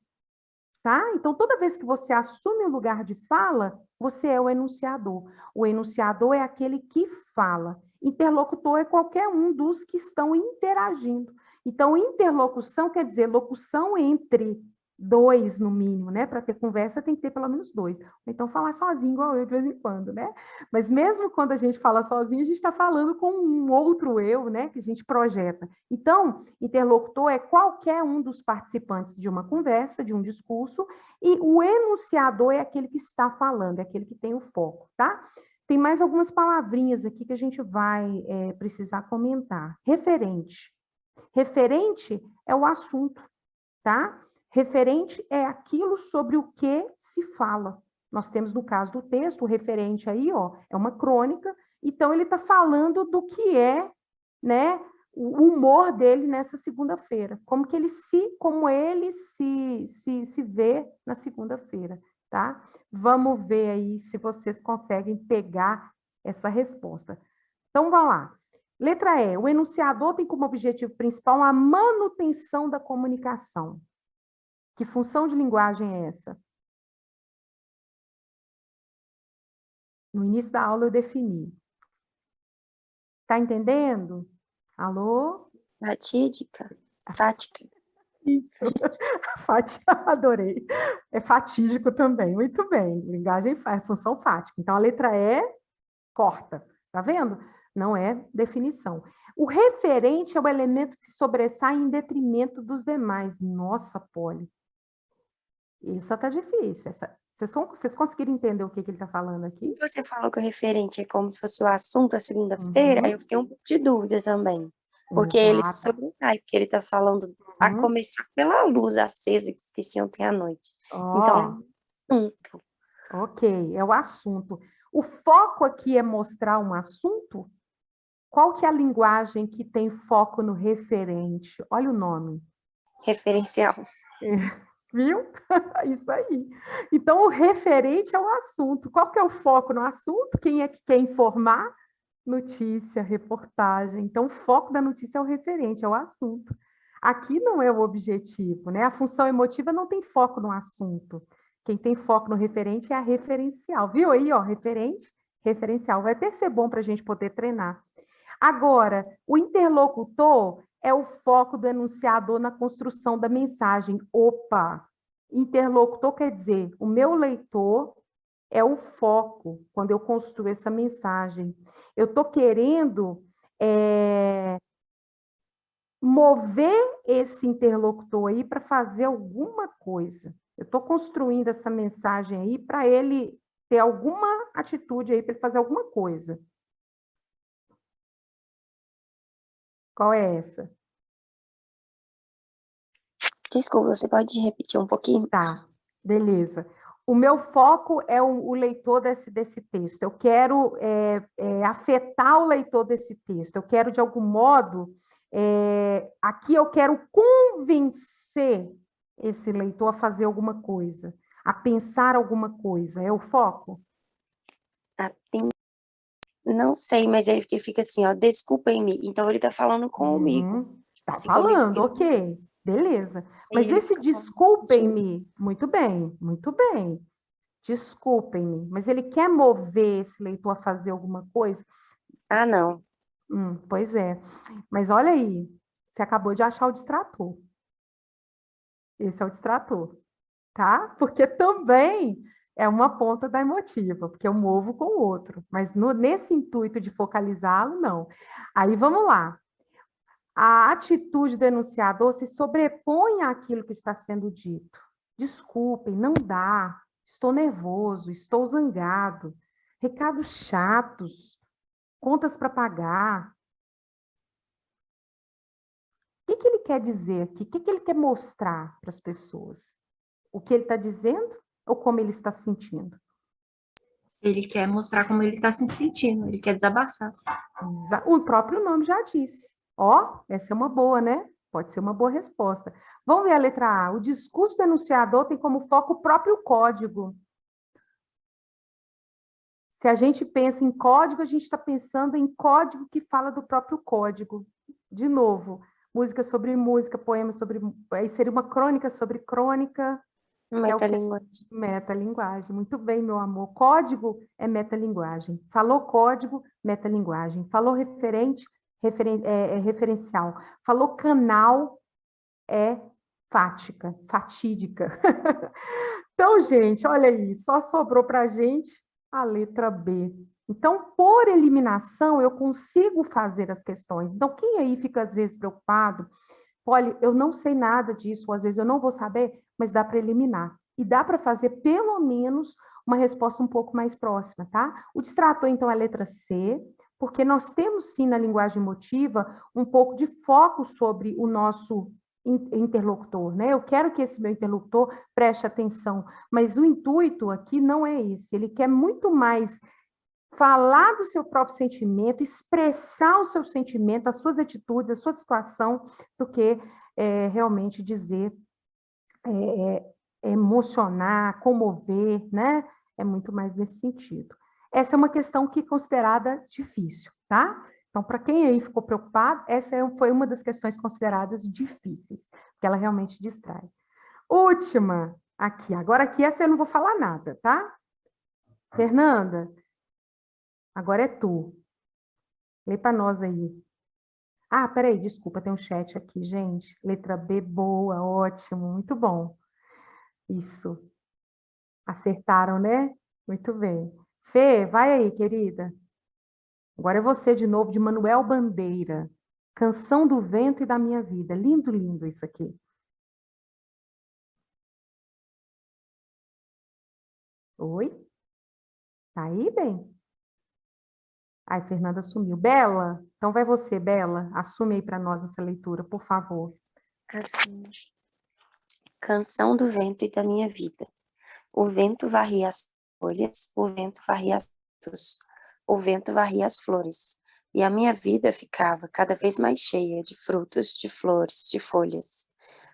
tá? Então, toda vez que você assume o lugar de fala, você é o enunciador. O enunciador é aquele que fala. Interlocutor é qualquer um dos que estão interagindo. Então, interlocução quer dizer locução entre dois, no mínimo, né? Para ter conversa, tem que ter pelo menos 2. Ou então, falar sozinho, igual eu, de vez em quando, né? Mas mesmo quando a gente fala sozinho, a gente está falando com um outro eu, né? Que a gente projeta. Então, interlocutor é qualquer um dos participantes de uma conversa, de um discurso, e o enunciador é aquele que está falando, é aquele que tem o foco, tá? Tem mais algumas palavrinhas aqui que a gente vai precisar comentar. Referente. Referente é o assunto, tá? Referente é aquilo sobre o que se fala. Nós temos, no caso do texto, o referente aí, ó, é uma crônica, então ele está falando do que é, né, o humor dele nessa segunda-feira, como ele se vê na segunda-feira, tá? Vamos ver aí se vocês conseguem pegar essa resposta. Então, vamos lá. Letra E, o enunciador tem como objetivo principal a manutenção da comunicação. Que função de linguagem é essa? No início da aula eu defini. Tá entendendo? Alô? Fatídica. Fática. Isso. Adorei. É fatídico também. Muito bem. Linguagem é função fática. Então, a letra E corta. Tá vendo? Não é definição. O referente é o elemento que se sobressai em detrimento dos demais. Nossa, Poli. Isso tá difícil. Vocês conseguiram entender o que ele está falando aqui? Você falou que o referente é como se fosse o assunto da segunda-feira, aí eu fiquei um pouco de dúvida também. Porque ele se sobressai, porque ele está falando a começar pela luz acesa, que esqueci ontem à noite. Então, é um assunto. Ok, é o assunto. O foco aqui é mostrar um assunto? Qual que é a linguagem que tem foco no referente? Olha o nome. Referencial. Viu? Isso aí. Então, o referente é o assunto. Qual que é o foco no assunto? Quem é que quer informar? Notícia, reportagem. Então, o foco da notícia é o referente, é o assunto. Aqui não é o objetivo, né? A função emotiva não tem foco no assunto. Quem tem foco no referente é a referencial. Viu aí, ó? Referente, referencial. Vai ter que ser bom para a gente poder treinar. Agora, o interlocutor é o foco do enunciador na construção da mensagem. Opa! Interlocutor quer dizer, o meu leitor é o foco quando eu construo essa mensagem. Eu estou querendo mover esse interlocutor aí para fazer alguma coisa. Eu estou construindo essa mensagem aí para ele ter alguma atitude aí, para ele fazer alguma coisa. Qual é essa? Desculpa, você pode repetir um pouquinho? Tá, beleza. O meu foco é o leitor desse texto. Eu quero afetar o leitor desse texto. Eu quero, de algum modo, aqui eu quero convencer esse leitor a fazer alguma coisa, a pensar alguma coisa. É o foco? Não sei, mas ele fica assim, ó, desculpem-me. Então, ele tá falando comigo. Tá assim, falando, comigo, ok, beleza. Mas ele esse fica desculpem-me, muito bem, muito bem. Desculpem-me, mas ele quer mover esse leitor a fazer alguma coisa? Ah, não. Pois é. Mas olha aí, você acabou de achar o distrator. Esse é o distrator, tá? Porque também é uma ponta da emotiva, porque eu movo com o outro. Mas nesse intuito de focalizá-lo, não. Aí vamos lá. A atitude do enunciador se sobrepõe àquilo que está sendo dito. Desculpem, não dá. Estou nervoso, estou zangado. Recados chatos, contas para pagar. O que ele quer dizer aqui? O que ele quer mostrar para as pessoas? O que ele está dizendo ou como ele está sentindo? Ele quer mostrar como ele está se sentindo, ele quer desabafar. O próprio nome já disse. Ó, essa é uma boa, né? Pode ser uma boa resposta. Vamos ver a letra A. O discurso do enunciador tem como foco o próprio código. Se a gente pensa em código, a gente está pensando em código que fala do próprio código. De novo, música sobre música, poema sobre... Aí seria uma crônica sobre crônica. Metalinguagem. Metalinguagem. Muito bem, meu amor. Código é metalinguagem. Falou código, metalinguagem. Falou referente, referencial. Falou canal, é fatídica. Então, gente, olha aí, só sobrou para a gente a letra B. Então, por eliminação, eu consigo fazer as questões. Então, quem aí fica, às vezes, preocupado, olha, eu não sei nada disso, ou às vezes eu não vou saber, mas dá para eliminar. E dá para fazer, pelo menos, uma resposta um pouco mais próxima, tá? O distrator, então, é a letra C, porque nós temos, sim, na linguagem emotiva, um pouco de foco sobre o nosso interlocutor, né? Eu quero que esse meu interlocutor preste atenção, mas o intuito aqui não é esse, ele quer muito mais falar do seu próprio sentimento, expressar o seu sentimento, as suas atitudes, a sua situação, do que realmente dizer, emocionar, comover, né? É muito mais nesse sentido. Essa é uma questão que é considerada difícil, tá? Então, para quem aí ficou preocupado, essa foi uma das questões consideradas difíceis, porque ela realmente distrai. Última, aqui. Agora aqui, essa eu não vou falar nada, tá? Fernanda, Agora é tu. Lê para nós aí. Ah, peraí, desculpa, tem um chat aqui, gente. Letra B, boa, ótimo, muito bom. Isso. Acertaram, né? Muito bem. Fê, vai aí, querida. Agora é você de novo, de Manuel Bandeira. Canção do Vento e da Minha Vida. Lindo, lindo isso aqui. Oi? Tá aí, bem? Ai, Fernanda sumiu. Bela, então vai você, Bela. Assume aí para nós essa leitura, por favor. Assim, Canção do Vento e da Minha Vida. O vento varria as folhas, o vento varria as frutos, o vento varria as flores, e a minha vida ficava cada vez mais cheia de frutos, de flores, de folhas.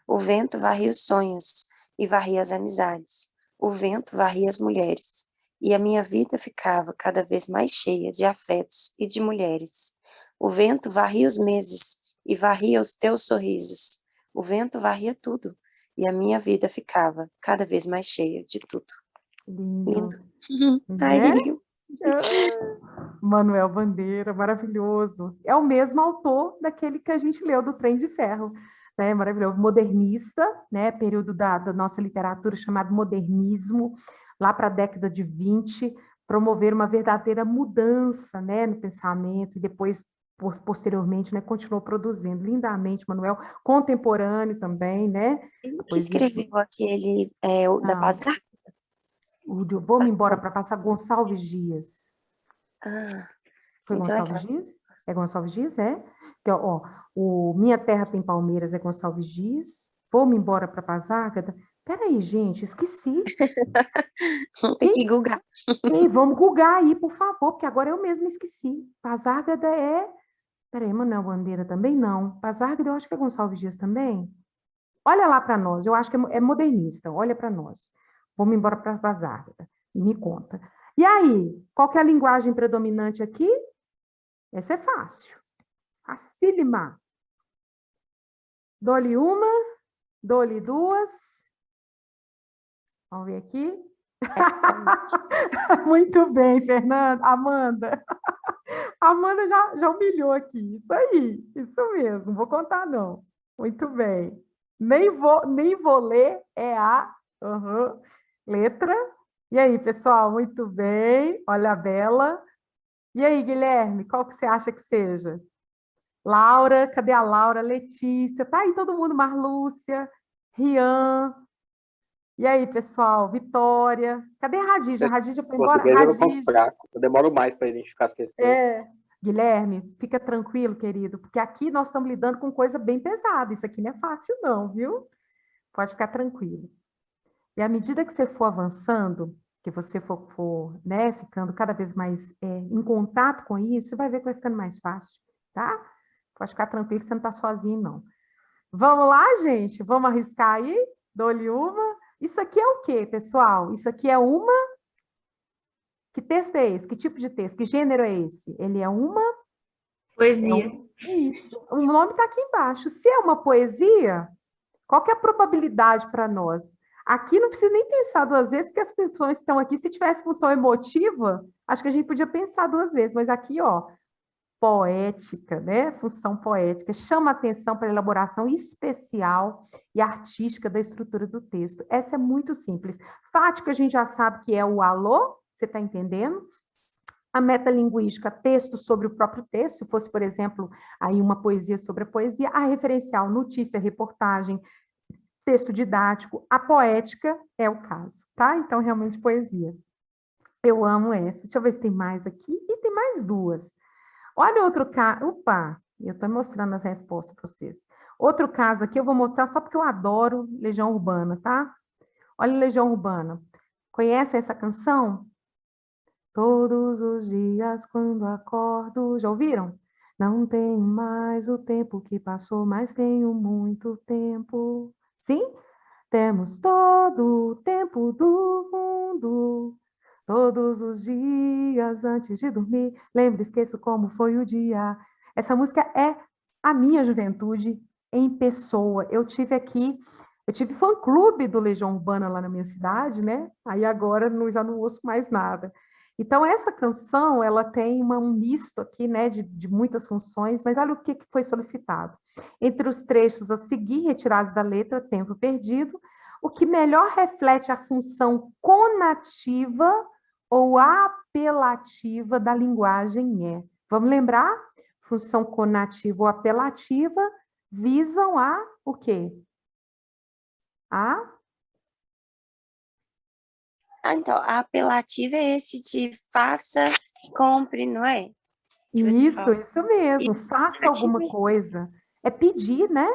O vento varria os sonhos e varria as amizades, o vento varria as mulheres, e a minha vida ficava cada vez mais cheia de afetos e de mulheres. O vento varria os meses e varria os teus sorrisos, o vento varria tudo, e a minha vida ficava cada vez mais cheia de tudo. Lindo. Lindo. Ai, Né? lindo. Manuel Bandeira, maravilhoso. É o mesmo autor daquele que a gente leu do Trem de Ferro, né? Maravilhoso. Modernista, né? Período da nossa literatura chamado modernismo, lá para a década de 20, promover uma verdadeira mudança, né, no pensamento, e depois, posteriormente, né, continuou produzindo lindamente, Manuel, contemporâneo também, né? Ele que escreveu aquele, da Bazar? Vou-me embora para passar Gonçalves Dias. Ah, Foi então Gonçalves Dias? É Gonçalves Dias, é? Que, ó, o Minha Terra Tem Palmeiras é Gonçalves Dias. Vou-me embora para Pazágada. Peraí, gente, esqueci. Vamos ter que googar. Ei, vamos googar aí, por favor, porque agora eu mesmo esqueci. Pazágada é... Peraí, Manuel Bandeira também não. Pazágada eu acho que é Gonçalves Dias também. Olha lá para nós, eu acho que é modernista. Olha para nós. Vamos embora para Pazágada e me conta. E aí, qual que é a linguagem predominante aqui? Essa é fácil. Facílima. Dou-lhe uma, dou-lhe duas. Vamos ver aqui. Muito bem, Fernanda. Amanda. Amanda já humilhou aqui. Isso aí, isso mesmo. Não vou contar, não. Muito bem. Nem vou ler, é a letra. E aí, pessoal, muito bem. Olha a Bela. E aí, Guilherme, qual que você acha que seja? Laura, cadê a Laura? Letícia, tá aí todo mundo, Marlúcia, Rian. E aí, pessoal? Vitória. Cadê a Radija? A Radija foi embora? Português eu não pouco fraco, eu demoro mais para identificar as questões. Guilherme, fica tranquilo, querido, porque aqui nós estamos lidando com coisa bem pesada. Isso aqui não é fácil, não, viu? Pode ficar tranquilo. E à medida que você for avançando, que você for né, ficando cada vez mais em contato com isso, você vai ver que vai ficando mais fácil, tá? Pode ficar tranquilo que você não está sozinho, não. Vamos lá, gente? Vamos arriscar aí? Dou-lhe uma. Isso aqui é o quê, pessoal? Isso aqui é uma... Que texto é esse? Que tipo de texto? Que gênero é esse? Ele é uma... Poesia. Isso. O nome está aqui embaixo. Se é uma poesia, qual que é a probabilidade para nós? Aqui não precisa nem pensar duas vezes, porque as funções estão aqui. Se tivesse função emotiva, acho que a gente podia pensar duas vezes. Mas aqui, ó, poética, né? Função poética. Chama atenção para a elaboração especial e artística da estrutura do texto. Essa é muito simples. Fática, a gente já sabe que é o alô, você está entendendo? A metalinguística, texto sobre o próprio texto, se fosse, por exemplo, aí uma poesia sobre a poesia. A referencial, notícia, reportagem, texto didático. A poética é o caso, tá? Então, realmente, poesia. Eu amo essa. Deixa eu ver se tem mais aqui. E tem mais duas. Olha outro caso. Opa, eu estou mostrando as respostas para vocês. Outro caso aqui eu vou mostrar só porque eu adoro Legião Urbana, tá? Olha Legião Urbana. Conhece essa canção? Todos os dias quando acordo... Já ouviram? Não tenho mais o tempo que passou, mas tenho muito tempo. Sim? Temos todo o tempo do mundo. Todos os dias antes de dormir, lembro, esqueço como foi o dia. Essa música é a minha juventude em pessoa. Eu tive fã-clube do Legião Urbana lá na minha cidade, né? Aí agora já não ouço mais nada. Então, essa canção, ela tem um misto aqui, né, de muitas funções, mas olha o que foi solicitado. Entre os trechos a seguir, retirados da letra, tempo perdido, o que melhor reflete a função conativa ou apelativa da linguagem é. Vamos lembrar? Função conativa ou apelativa visam o quê? Então, a apelativa é esse de faça, compre, não é? Isso mesmo. Faça alguma coisa. É pedir, né?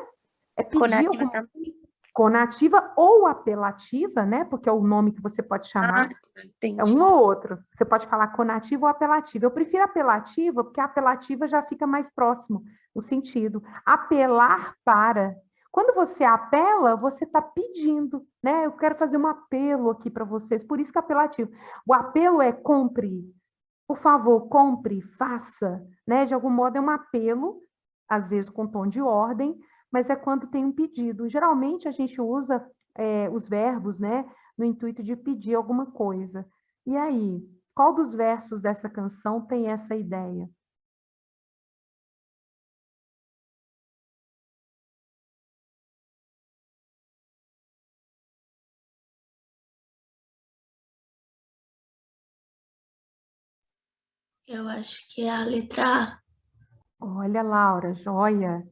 É pedir conativa também. Conativa ou apelativa, né? Porque é o nome que você pode chamar. Entendi. É um ou outro. Você pode falar conativa ou apelativa. Eu prefiro apelativa, porque a apelativa já fica mais próximo no sentido. Apelar para. Quando você apela, você está pedindo, né? Eu quero fazer um apelo aqui para vocês, por isso que é apelativo. O apelo é compre, por favor, compre, faça, né? De algum modo é um apelo, às vezes com tom de ordem, mas é quando tem um pedido. Geralmente a gente usa os verbos, né? No intuito de pedir alguma coisa. E aí, qual dos versos dessa canção tem essa ideia? Eu acho que é a letra A. Olha, Laura, joia.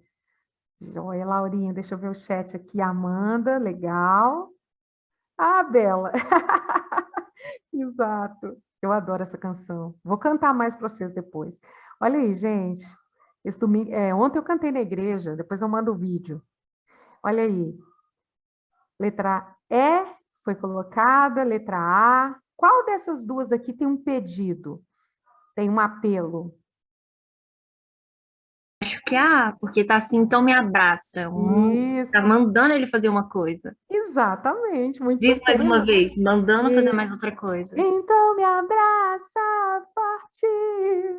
Joia, Laurinha. Deixa eu ver o chat aqui. Amanda, legal. Ah, Bela. Exato. Eu adoro essa canção. Vou cantar mais para vocês depois. Olha aí, gente. Esse domingo, ontem eu cantei na igreja, depois eu mando o vídeo. Olha aí. Letra E foi colocada, letra A. Qual dessas duas aqui tem um pedido? Tem um apelo? Acho que porque tá assim, então me abraça. Isso. Tá mandando ele fazer uma coisa. Exatamente, muito Diz mais bem. uma vez, mandando fazer mais outra coisa. Então me abraça forte.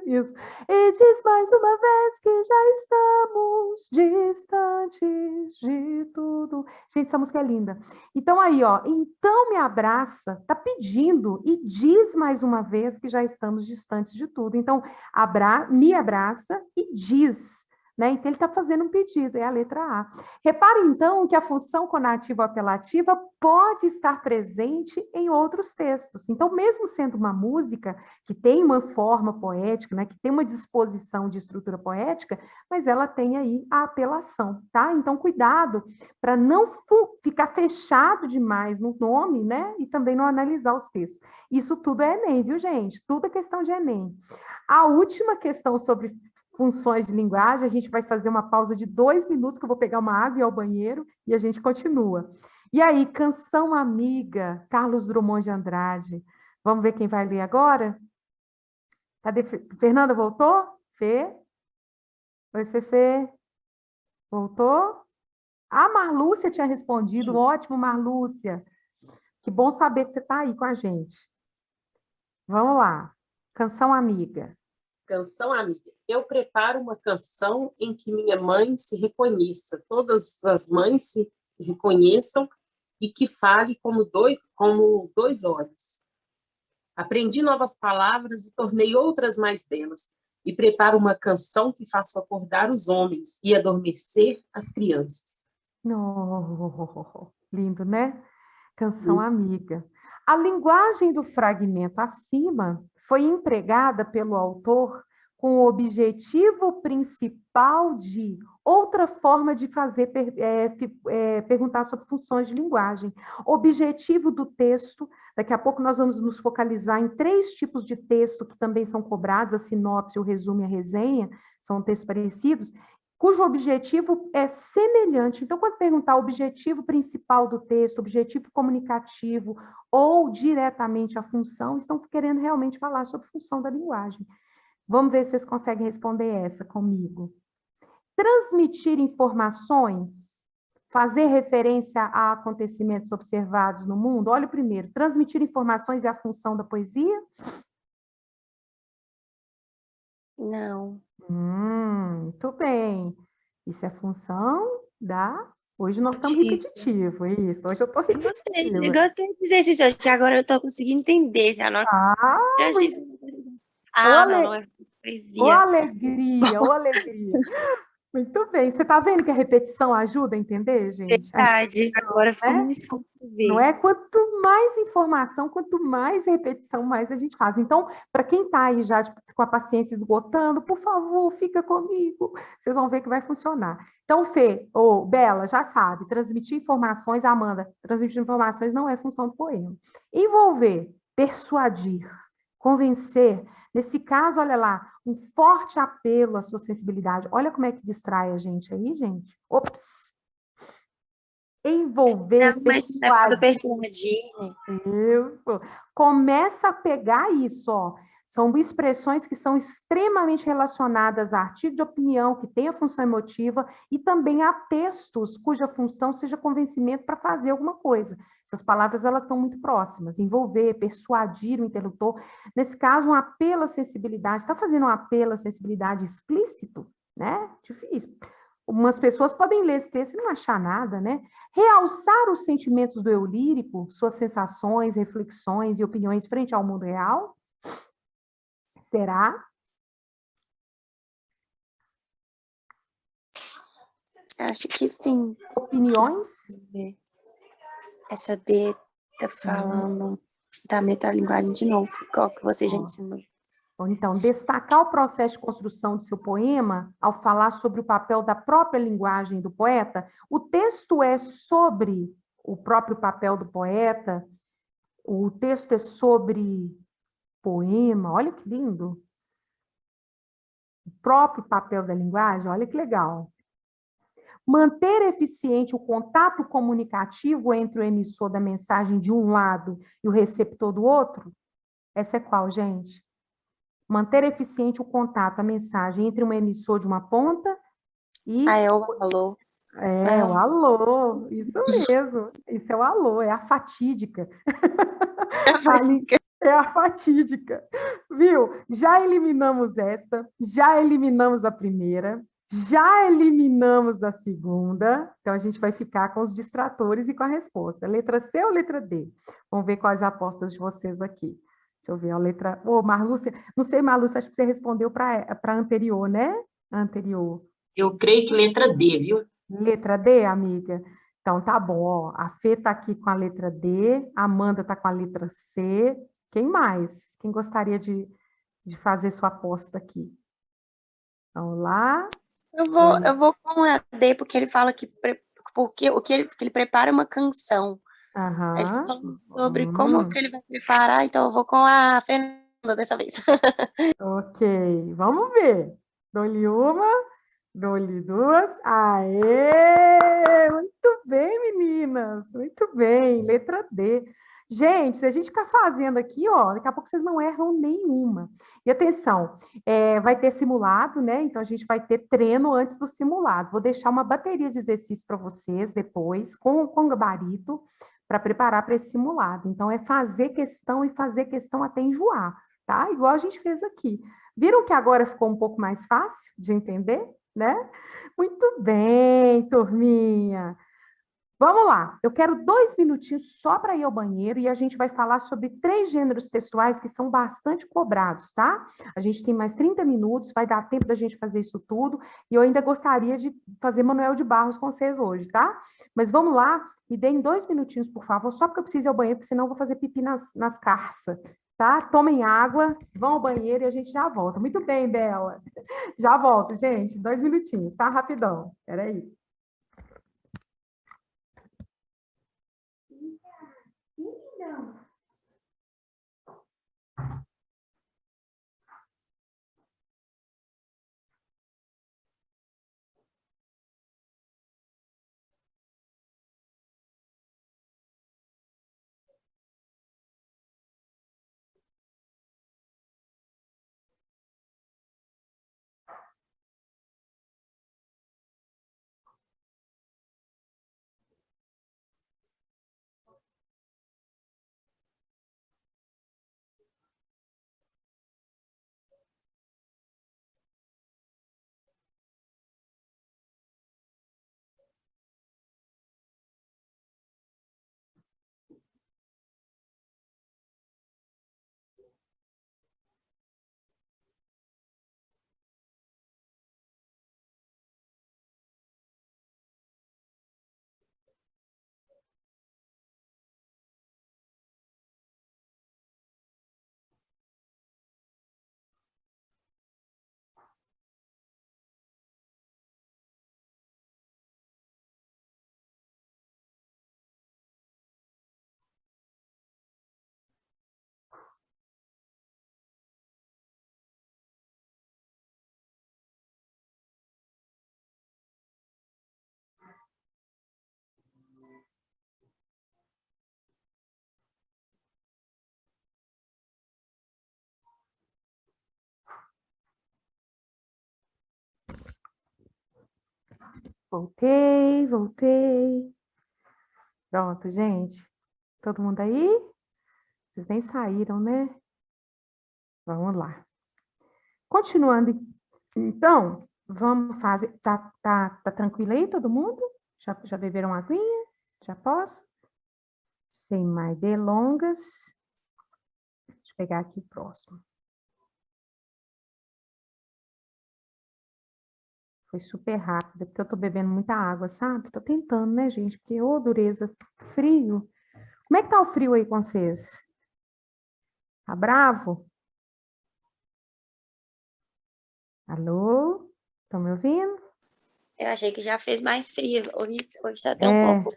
Isso. E diz mais uma vez que já estamos distantes de tudo. Gente, essa música é linda. Então aí, ó, então me abraça, tá pedindo e diz mais uma vez que já estamos distantes de tudo. Então, me abraça e diz, né? Então ele está fazendo um pedido, é a letra A. Repare, então, que a função conativa ou apelativa pode estar presente em outros textos. Então, mesmo sendo uma música que tem uma forma poética, né, que tem uma disposição de estrutura poética, mas ela tem aí a apelação, tá? Então, cuidado para não ficar fechado demais no nome, né, e também não analisar os textos. Isso tudo é Enem, viu, gente? Tudo é questão de Enem. A última questão sobre funções de linguagem, a gente vai fazer uma pausa de 2 minutos, que eu vou pegar uma água e ir ao banheiro, e a gente continua. E aí, Canção Amiga, Carlos Drummond de Andrade. Vamos ver quem vai ler agora? Cadê? Fernanda, voltou? Fê? Oi, Fê. Voltou? A Marlúcia tinha respondido. Ótimo, Marlúcia. Que bom saber que você está aí com a gente. Vamos lá. Canção Amiga. Canção Amiga. Eu preparo uma canção em que minha mãe se reconheça, todas as mães se reconheçam e que fale como dois olhos. Aprendi novas palavras e tornei outras mais belas. E preparo uma canção que faça acordar os homens e adormecer as crianças. Oh, lindo, né? Canção Amiga. A linguagem do fragmento acima foi empregada pelo autor com o objetivo principal de outra forma de fazer perguntar sobre funções de linguagem. Objetivo do texto, daqui a pouco nós vamos nos focalizar em 3 tipos de texto que também são cobrados, a sinopse, o resumo e a resenha, são textos parecidos, cujo objetivo é semelhante. Então, quando perguntar o objetivo principal do texto, objetivo comunicativo ou diretamente a função, estão querendo realmente falar sobre função da linguagem. Vamos ver se vocês conseguem responder essa comigo. Transmitir informações, fazer referência a acontecimentos observados no mundo. Olha o primeiro, transmitir informações é a função da poesia? Não. Muito bem. Isso é função da Hoje nós estamos repetitivo, isso. Hoje eu estou repetitiva. Eu gostei de exercício hoje, agora eu estou conseguindo entender. Já não... não é Ô, poesia. alegria, ô, alegria. Muito bem. Você está vendo que a repetição ajuda a entender, gente? Verdade, agora ficou mais fácil de ver. Não é? Quanto mais informação, quanto mais repetição, mais a gente faz. Então, para quem está aí já com a paciência esgotando, por favor, fica comigo. Vocês vão ver que vai funcionar. Então, Fê, ou Bela, já sabe, transmitir informações, Amanda, transmitir informações não é função do poema. Envolver, persuadir, convencer. Nesse caso, olha lá, um forte apelo à sua sensibilidade. Olha como é que distrai a gente aí, gente. Ops! Envolver, persuadir, né? Isso. Começa a pegar isso, ó. São expressões que são extremamente relacionadas a artigo de opinião, que tem a função emotiva, e também a textos cuja função seja convencimento para fazer alguma coisa. Essas palavras, elas estão muito próximas. Envolver, persuadir o interlocutor. Nesse caso, um apelo à sensibilidade. Está fazendo um apelo à sensibilidade explícito? Né? Difícil. Umas pessoas podem ler esse texto e não achar nada, né? Realçar os sentimentos do eu lírico, suas sensações, reflexões e opiniões frente ao mundo real? Será? Acho que sim. Opiniões? É saber tá falando da metalinguagem de novo, igual que você já ensinou. Então, destacar o processo de construção do seu poema, ao falar sobre o papel da própria linguagem do poeta, o texto é sobre o próprio papel do poeta, o texto é sobre poema, olha que lindo. O próprio papel da linguagem, olha que legal. Manter eficiente o contato comunicativo entre o emissor da mensagem de um lado e o receptor do outro? Essa é qual, gente? Manter eficiente o contato, a mensagem entre um emissor de uma ponta e... é o alô. É, o alô, isso mesmo. Isso é o alô, é a fatídica. É a fatídica. Viu? Já eliminamos essa, já eliminamos a primeira, já eliminamos a segunda, então a gente vai ficar com os distratores e com a resposta. Letra C ou letra D? Vamos ver quais apostas de vocês aqui. Deixa eu ver a letra... Ô, Marlúcia, não sei, Marlúcia, acho que você respondeu para a anterior, né? A anterior. Eu creio que letra D, viu? Letra D, amiga? Então, tá bom, ó. A Fê tá aqui com a letra D, a Amanda tá com a letra C. Quem mais? Quem gostaria de fazer sua aposta aqui? Vamos lá. Eu vou com a D, porque ele fala que ele prepara uma canção. Ele está falando sobre como que ele vai preparar, então eu vou com a Fernanda dessa vez. Ok, vamos ver. Dou-lhe uma, dou-lhe duas. Aê! Muito bem, meninas. Muito bem. Letra D. Gente, se a gente ficar fazendo aqui, ó, daqui a pouco vocês não erram nenhuma. E atenção, vai ter simulado, né? Então a gente vai ter treino antes do simulado. Vou deixar uma bateria de exercícios para vocês depois, com gabarito, para preparar para esse simulado. Então é fazer questão e fazer questão até enjoar, tá? Igual a gente fez aqui. Viram que agora ficou um pouco mais fácil de entender, né? Muito bem, turminha. Vamos lá, eu quero 2 minutinhos só para ir ao banheiro e a gente vai falar sobre 3 gêneros textuais que são bastante cobrados, tá? A gente tem mais 30 minutos, vai dar tempo da gente fazer isso tudo e eu ainda gostaria de fazer Manuel de Barros com vocês hoje, tá? Mas vamos lá, me deem 2 minutinhos, por favor, só porque eu preciso ir ao banheiro, porque senão eu vou fazer pipi nas carças, tá? Tomem água, vão ao banheiro e a gente já volta. Muito bem, Bela. Já volto, gente, 2 minutinhos, tá? Rapidão, peraí. Voltei. Pronto, gente. Todo mundo aí? Vocês nem saíram, né? Vamos lá. Continuando, então, vamos fazer. Tá tranquilo aí, todo mundo? Já beberam aguinha? Já posso? Sem mais delongas. Deixa eu pegar aqui o próximo. Foi super rápido, porque eu tô bebendo muita água, sabe? Tô tentando, né, gente? Porque, ô, dureza, frio. Como é que tá o frio aí com vocês? Tá bravo? Alô? Estão me ouvindo? Eu achei que já fez mais frio. Hoje tá até um pouco.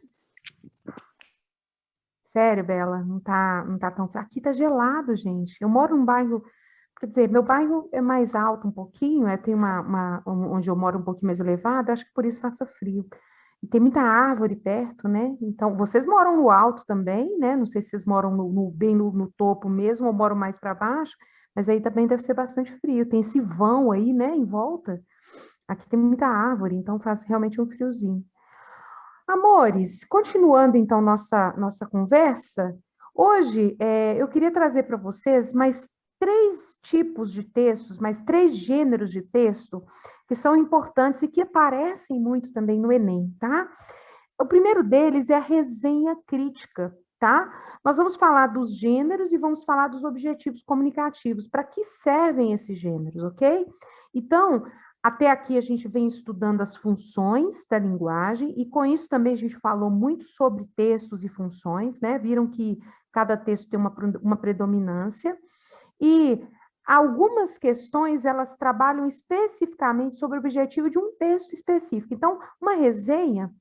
Sério, Bela, não tá tão frio. Aqui tá gelado, gente. Eu moro num bairro, quer dizer, meu bairro é mais alto um pouquinho, tem onde eu moro um pouquinho mais elevado, acho que por isso faça frio. E tem muita árvore perto, né? Então, vocês moram no alto também, né? Não sei se vocês moram bem no topo mesmo ou moram mais para baixo, mas aí também deve ser bastante frio. Tem esse vão aí, né, em volta. Aqui tem muita árvore, então faz realmente um friozinho. Amores, continuando então nossa conversa, hoje eu queria trazer para vocês mais 3 tipos de textos, mais 3 gêneros de texto que são importantes e que aparecem muito também no Enem, tá? O primeiro deles é a resenha crítica, tá? Nós vamos falar dos gêneros e vamos falar dos objetivos comunicativos. Para que servem esses gêneros, ok? Então, até aqui a gente vem estudando as funções da linguagem e com isso também a gente falou muito sobre textos e funções, né? Viram que cada texto tem uma predominância e algumas questões elas trabalham especificamente sobre o objetivo de um texto específico. Então, uma resenha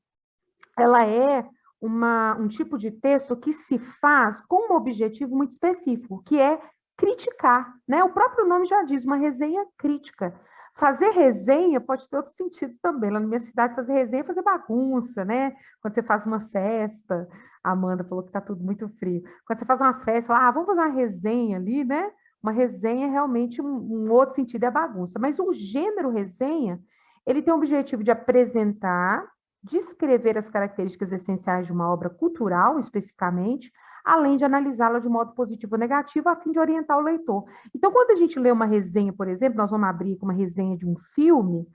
ela é um tipo de texto que se faz com um objetivo muito específico, que é criticar, né? O próprio nome já diz, uma resenha crítica. Fazer resenha pode ter outros sentidos também. Lá na minha cidade, fazer resenha é fazer bagunça, né? Quando você faz uma festa, a Amanda falou que está tudo muito frio. Quando você faz uma festa, fala, vamos fazer uma resenha ali, né? Uma resenha é realmente um outro sentido, é bagunça. Mas o gênero resenha, ele tem o objetivo de apresentar, descrever as características essenciais de uma obra cultural, especificamente, além de analisá-la de modo positivo ou negativo, a fim de orientar o leitor. Então, quando a gente lê uma resenha, por exemplo, nós vamos abrir com uma resenha de um filme,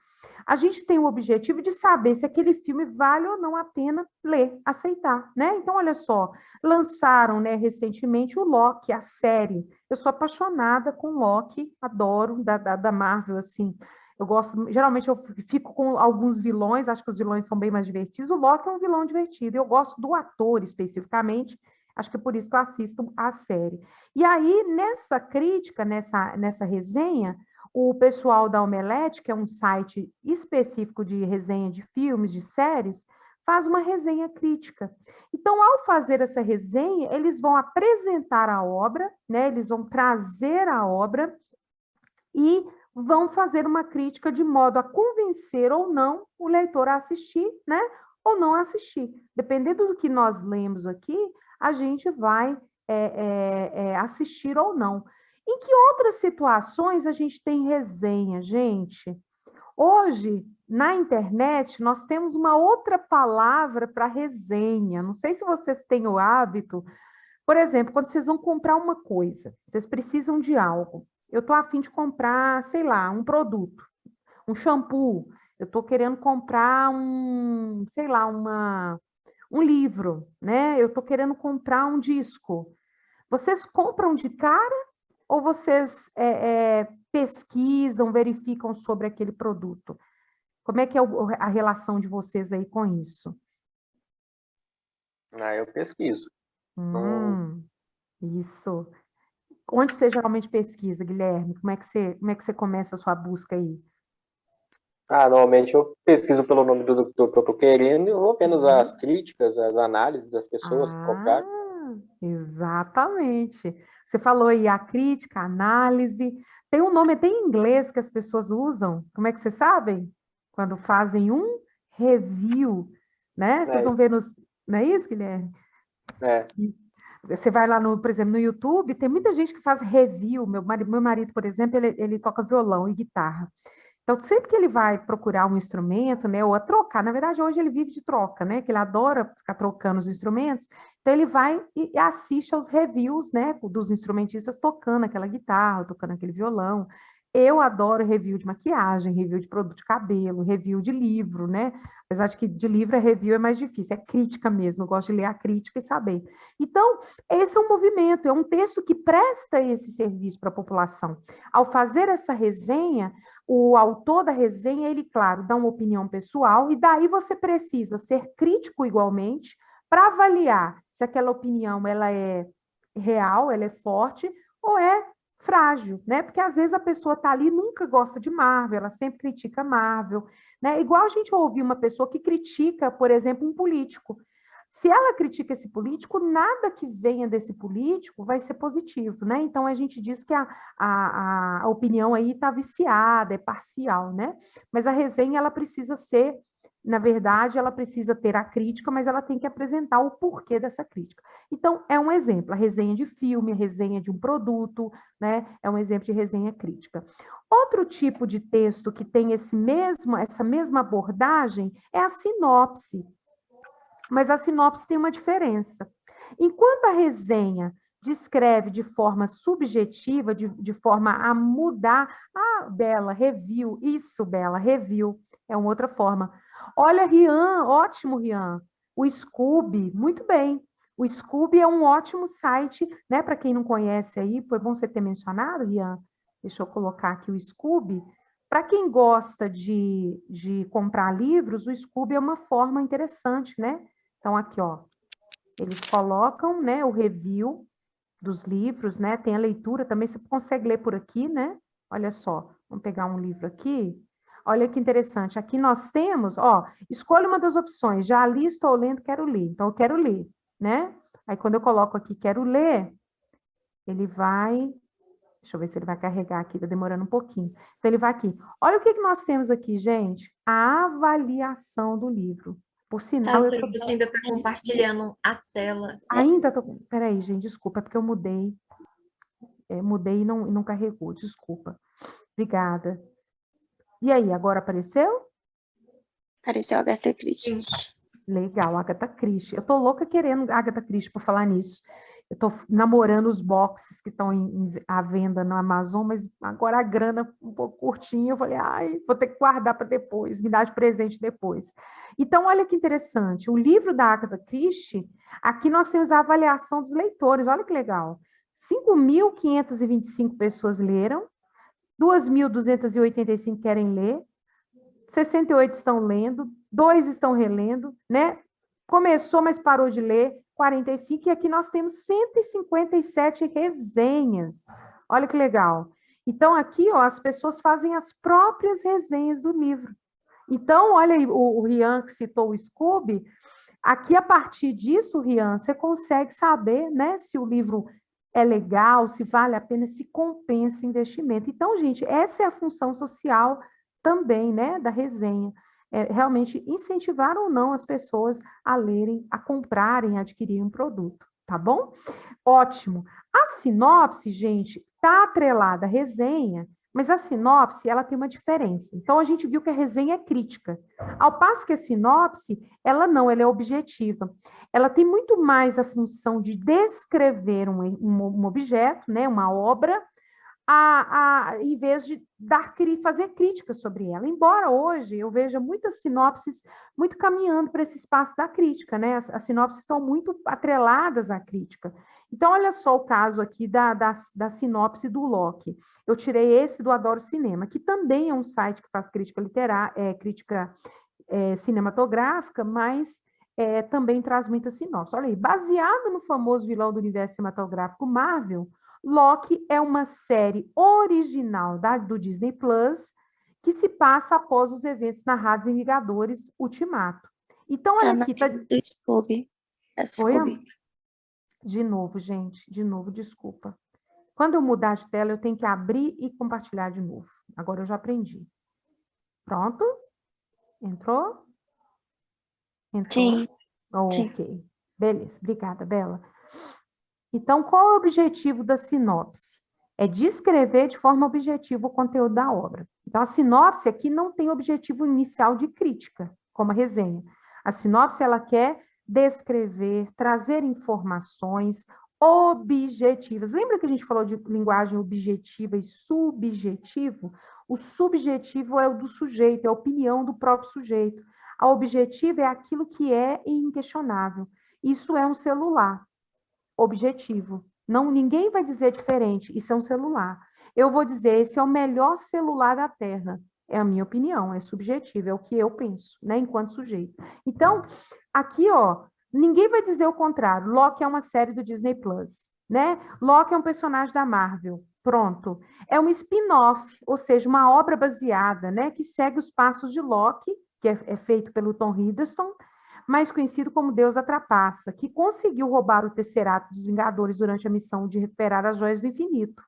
a gente tem o objetivo de saber se aquele filme vale ou não a pena ler, aceitar, né? Então, olha só, lançaram, né, recentemente o Loki, a série. Eu sou apaixonada com Loki, adoro, da Marvel, assim. Eu gosto, geralmente eu fico com alguns vilões, acho que os vilões são bem mais divertidos. O Loki é um vilão divertido, eu gosto do ator especificamente, acho que é por isso que eu assisto a série. E aí, nessa crítica, nessa resenha, o pessoal da Omelete, que é um site específico de resenha de filmes, de séries, faz uma resenha crítica. Então, ao fazer essa resenha, eles vão apresentar a obra, né? Eles vão trazer a obra e vão fazer uma crítica de modo a convencer ou não o leitor a assistir, né? Ou não assistir. Dependendo do que nós lemos aqui, a gente vai assistir ou não. Em que outras situações a gente tem resenha, gente? Hoje, na internet, nós temos uma outra palavra para resenha. Não sei se vocês têm o hábito. Por exemplo, quando vocês vão comprar uma coisa, vocês precisam de algo. Eu estou a fim de comprar, sei lá, um produto, um shampoo. Eu estou querendo comprar sei lá, um livro, né? Eu estou querendo comprar um disco. Vocês compram de cara ou vocês pesquisam, verificam sobre aquele produto? Como é que é a relação de vocês aí com isso? Eu pesquiso. Isso. Onde você geralmente pesquisa, Guilherme? Como é que você começa a sua busca aí? Normalmente eu pesquiso pelo nome do que eu estou querendo e vou vendo as críticas, as análises das pessoas que compraram. Exatamente. Você falou aí a crítica, a análise. Tem um nome até em inglês que as pessoas usam. Como é que vocês sabem? Quando fazem um review, né? Vocês vão ver nos... Não é isso, Guilherme? Você vai lá, por exemplo, no YouTube, tem muita gente que faz review. Meu marido, por exemplo, ele toca violão e guitarra. Então, sempre que ele vai procurar um instrumento, né, ou a trocar, na verdade, hoje ele vive de troca, né, que ele adora ficar trocando os instrumentos, então ele vai e assiste aos reviews, né, dos instrumentistas tocando aquela guitarra, tocando aquele violão. Eu adoro review de maquiagem, review de produto de cabelo, review de livro, né, apesar de que de livro review é mais difícil, é crítica mesmo, eu gosto de ler a crítica e saber. Então, esse é um movimento, é um texto que presta esse serviço para a população. Ao fazer essa resenha, o autor da resenha, ele, claro, dá uma opinião pessoal, e daí você precisa ser crítico igualmente para avaliar se aquela opinião ela é real, ela é forte, ou é frágil, né? Porque às vezes a pessoa está ali e nunca gosta de Marvel, ela sempre critica Marvel, né? Igual a gente ouve uma pessoa que critica, por exemplo, um político. Se ela critica esse político, nada que venha desse político vai ser positivo, né? Então, a gente diz que a opinião aí está viciada, é parcial, né? Mas a resenha, ela precisa ser, na verdade, ela precisa ter a crítica, mas ela tem que apresentar o porquê dessa crítica. Então, é um exemplo, a resenha de filme, a resenha de um produto, né? É um exemplo de resenha crítica. Outro tipo de texto que tem essa mesma abordagem é a sinopse. Mas a sinopse tem uma diferença. Enquanto a resenha descreve de forma subjetiva, de forma a mudar, Bela, review, isso, Bela, review, é uma outra forma. Olha, Rian, ótimo, Rian. O Scoob, muito bem. O Scoob é um ótimo site, né? Para quem não conhece aí, foi bom você ter mencionado, Rian. Deixa eu colocar aqui o Scoob. Para quem gosta de comprar livros, o Scoob é uma forma interessante, né? Então, aqui, ó, eles colocam, né, o review dos livros, né? Tem a leitura também, você consegue ler por aqui, né? Olha só, vamos pegar um livro aqui. Olha que interessante, aqui nós temos, ó, escolha uma das opções, já li, estou lendo, quero ler. Então, eu quero ler, né? Aí, quando eu coloco aqui, quero ler, ele vai... Deixa eu ver se ele vai carregar aqui, tá demorando um pouquinho. Então, ele vai aqui. Olha o que nós temos aqui, gente. A avaliação do livro. Por sinal, Nossa, você ainda está compartilhando a tela. Ainda tô... Peraí, gente, desculpa, é porque eu mudei. Mudei e não carregou, desculpa. Obrigada. E aí, agora apareceu? Apareceu a Agatha Christie. Legal, Agatha Christie. Eu tô louca querendo Agatha Christie por falar nisso. Eu tô namorando os boxes que estão à venda na Amazon, mas agora a grana um pouco curtinha, eu falei, ai, vou ter que guardar para depois, me dar de presente depois. Então, olha que interessante, o livro da Agatha Christie, aqui nós temos a avaliação dos leitores, olha que legal. 5.525 pessoas leram, 2.285 querem ler, 68 estão lendo, 2 estão relendo, né? Começou, mas parou de ler, 45, e aqui nós temos 157 resenhas. Olha que legal. Então, aqui, ó, as pessoas fazem as próprias resenhas do livro. Então, olha aí, o Rian que citou o Scoob, aqui, a partir disso, Rian, você consegue saber, né, se o livro é legal, se vale a pena, se compensa o investimento. Então, gente, essa é a função social também, né, da resenha. Realmente incentivar ou não as pessoas a lerem, a comprarem, a adquirirem um produto, tá bom? Ótimo. A sinopse, gente, está atrelada à resenha, mas a sinopse, ela tem uma diferença. Então, a gente viu que a resenha é crítica. Ao passo que a sinopse, ela é objetiva. Ela tem muito mais a função de descrever um objeto, né, uma obra, em vez de fazer críticas sobre ela. Embora hoje eu veja muitas sinopses muito caminhando para esse espaço da crítica, né? As sinopses estão muito atreladas à crítica. Então, olha só o caso aqui da sinopse do Locke. Eu tirei esse do Adoro Cinema, que também é um site que faz crítica cinematográfica, mas também traz muita sinopse. Olha aí, baseado no famoso vilão do universo cinematográfico Marvel, Loki é uma série original do Disney Plus que se passa após os eventos narrados em Vingadores Ultimato. Então, olha aqui. Do Scooby. Foi? De novo, gente. De novo, desculpa. Quando eu mudar de tela, eu tenho que abrir e compartilhar de novo. Agora eu já aprendi. Pronto? Entrou? Entrou? Sim. Ok. Sim. Beleza. Obrigada, Bela. Então, qual é o objetivo da sinopse? É descrever de forma objetiva o conteúdo da obra. Então, a sinopse aqui não tem objetivo inicial de crítica, como a resenha. A sinopse, ela quer descrever, trazer informações objetivas. Lembra que a gente falou de linguagem objetiva e subjetivo? O subjetivo é o do sujeito, é a opinião do próprio sujeito. A objetiva é aquilo que é inquestionável. Isso é um celular objetivo. Não, ninguém vai dizer diferente, isso é um celular. Eu vou dizer, esse é o melhor celular da Terra. É a minha opinião, é subjetivo, é o que eu penso, né, enquanto sujeito. Então, aqui, ó, ninguém vai dizer o contrário. Loki é uma série do Disney Plus, né? Loki é um personagem da Marvel. Pronto. É um spin-off, ou seja, uma obra baseada, né, que segue os passos de Loki, que é feito pelo Tom Hiddleston, mais conhecido como Deus da Trapaça, que conseguiu roubar o Tesserato dos Vingadores durante a missão de recuperar as joias do infinito.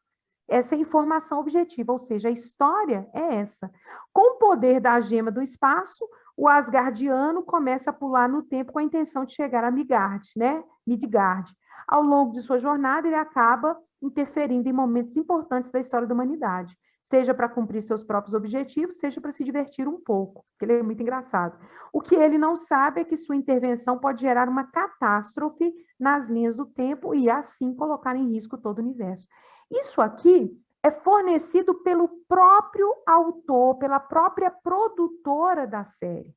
Essa é a informação objetiva, ou seja, a história é essa. Com o poder da gema do espaço, o Asgardiano começa a pular no tempo com a intenção de chegar a Midgard, né? Midgard. Ao longo de sua jornada, ele acaba interferindo em momentos importantes da história da humanidade, seja para cumprir seus próprios objetivos, seja para se divertir um pouco, porque ele é muito engraçado. O que ele não sabe é que sua intervenção pode gerar uma catástrofe nas linhas do tempo e, assim, colocar em risco todo o universo. Isso aqui é fornecido pelo próprio autor, pela própria produtora da série.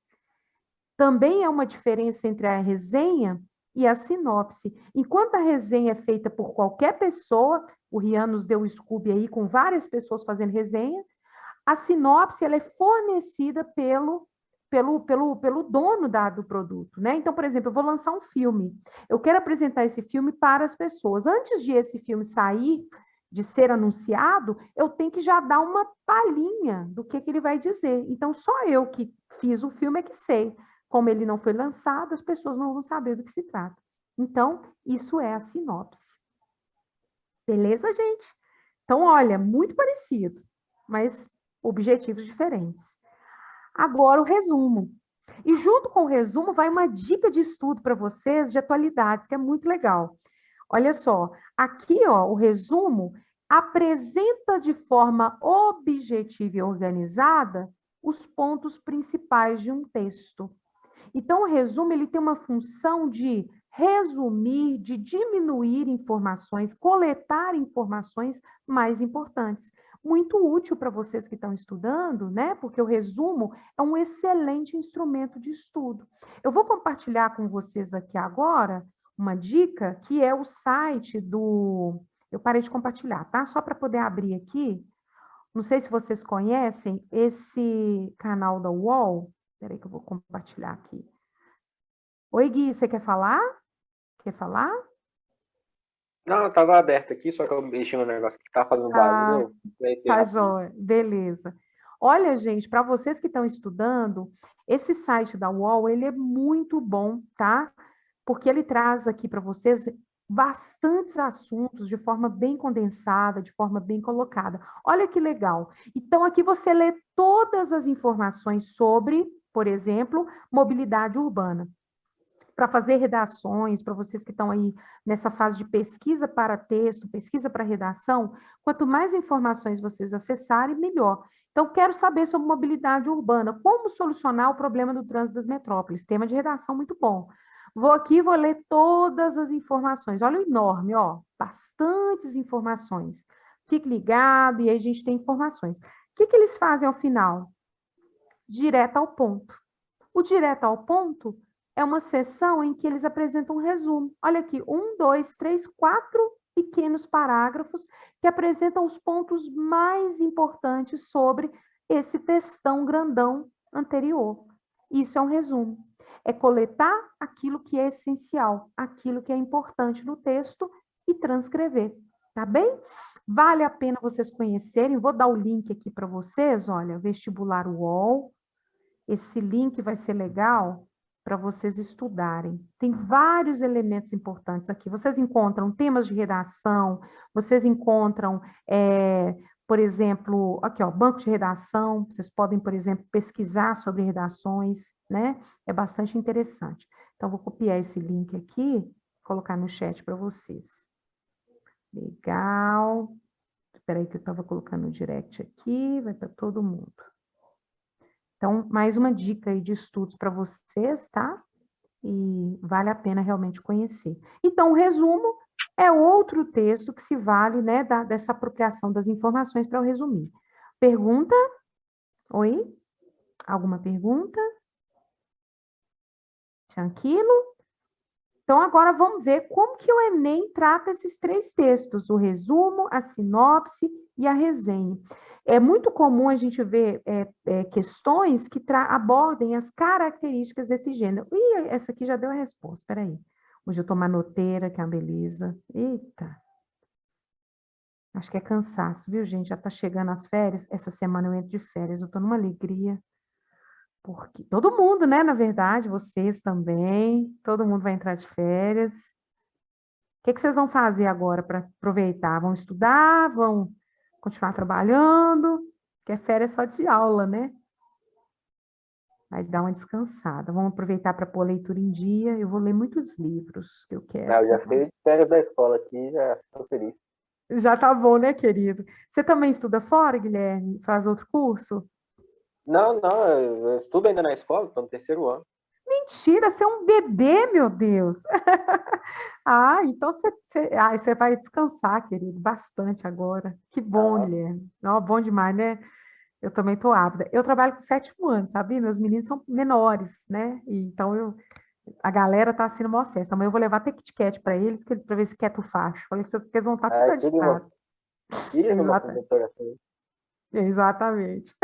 Também é uma diferença entre a resenha e a sinopse. Enquanto a resenha é feita por qualquer pessoa, o Rian nos deu o Scooby aí com várias pessoas fazendo resenha, a sinopse ela é fornecida pelo dono do produto, né? Então, por exemplo, eu vou lançar um filme, eu quero apresentar esse filme para as pessoas. Antes de esse filme sair, de ser anunciado, eu tenho que já dar uma palhinha do que ele vai dizer. Então, só eu que fiz o filme é que sei. Como ele não foi lançado, as pessoas não vão saber do que se trata. Então, isso é a sinopse. Beleza, gente? Então, olha, muito parecido, mas objetivos diferentes. Agora, o resumo. E junto com o resumo, vai uma dica de estudo para vocês de atualidades, que é muito legal. Olha só, aqui, ó, o resumo apresenta de forma objetiva e organizada os pontos principais de um texto. Então, o resumo ele tem uma função de resumir, de diminuir informações, coletar informações mais importantes. Muito útil para vocês que estão estudando, né? Porque o resumo é um excelente instrumento de estudo. Eu vou compartilhar com vocês aqui agora uma dica, que é o site do... Eu parei de compartilhar, tá? Só para poder abrir aqui. Não sei se vocês conhecem esse canal da UOL. Espera aí que eu vou compartilhar aqui. Oi, Gui, você quer falar? Quer falar? Não, estava aberto aqui, só que eu mexi no negócio que tá fazendo barulho. Tá jóia, beleza. Olha, gente, para vocês que estão estudando, esse site da UOL, ele é muito bom, tá? Porque ele traz aqui para vocês bastantes assuntos de forma bem condensada, de forma bem colocada. Olha que legal. Então, aqui você lê todas as informações sobre, por exemplo, mobilidade urbana. Para fazer redações, para vocês que estão aí nessa fase de pesquisa para texto, pesquisa para redação, quanto mais informações vocês acessarem, melhor. Então, quero saber sobre mobilidade urbana, como solucionar o problema do trânsito das metrópoles. Tema de redação muito bom. Vou aqui, vou ler todas as informações. Olha o enorme, ó, bastantes informações. Fique ligado e aí a gente tem informações. O que eles fazem ao final? Direto ao ponto. O direto ao ponto é uma seção em que eles apresentam um resumo. Olha aqui, 1, 2, 3, 4 pequenos parágrafos que apresentam os pontos mais importantes sobre esse textão grandão anterior. Isso é um resumo. É coletar aquilo que é essencial, aquilo que é importante no texto e transcrever, tá bem? Vale a pena vocês conhecerem, vou dar o link aqui para vocês, olha, Vestibular UOL. Esse link vai ser legal para vocês estudarem. Tem vários elementos importantes aqui. Vocês encontram temas de redação, vocês encontram, por exemplo, aqui, ó, banco de redação, vocês podem, por exemplo, pesquisar sobre redações, né? É bastante interessante. Então, vou copiar esse link aqui, colocar no chat para vocês. Legal. Espera aí que eu estava colocando o direct aqui, vai para todo mundo. Então, mais uma dica aí de estudos para vocês, tá? E vale a pena realmente conhecer. Então, o resumo é outro texto que se vale, né, dessa apropriação das informações para eu resumir. Pergunta? Oi? Alguma pergunta? Tranquilo? Então, agora vamos ver como que o Enem trata esses três textos, o resumo, a sinopse e a resenha. É muito comum a gente ver questões que abordem as características desse gênero. Ih, essa aqui já deu a resposta, espera aí. Hoje eu estou manoteira, que é uma beleza. Eita! Acho que é cansaço, viu, gente? Já está chegando as férias. Essa semana eu entro de férias, eu estou numa alegria. Porque todo mundo, né, na verdade, vocês também, todo mundo vai entrar de férias. O que vocês vão fazer agora para aproveitar? Vão estudar? Vão continuar trabalhando? Porque férias só de aula, né? Vai dar uma descansada. Vamos aproveitar para pôr a leitura em dia. Eu vou ler muitos livros que eu quero. Eu já fiz férias da escola aqui, já estou feliz. Já tá bom, né, querido? Você também estuda fora, Guilherme? Faz outro curso? Não, eu estudo ainda na escola, estou no 3º ano. Mentira, você é um bebê, meu Deus. Então você vai descansar, querido, bastante agora. Que bom, Guilherme. Não, bom demais, né? Eu também estou ávida. Eu trabalho com 7 anos, sabia? Meus meninos são menores, né? Então a galera tá assim numa festa. Amanhã eu vou levar até Kit Kat para eles, para ver se quer o facho. Falei que eles vão estar tudo agitados. Exatamente.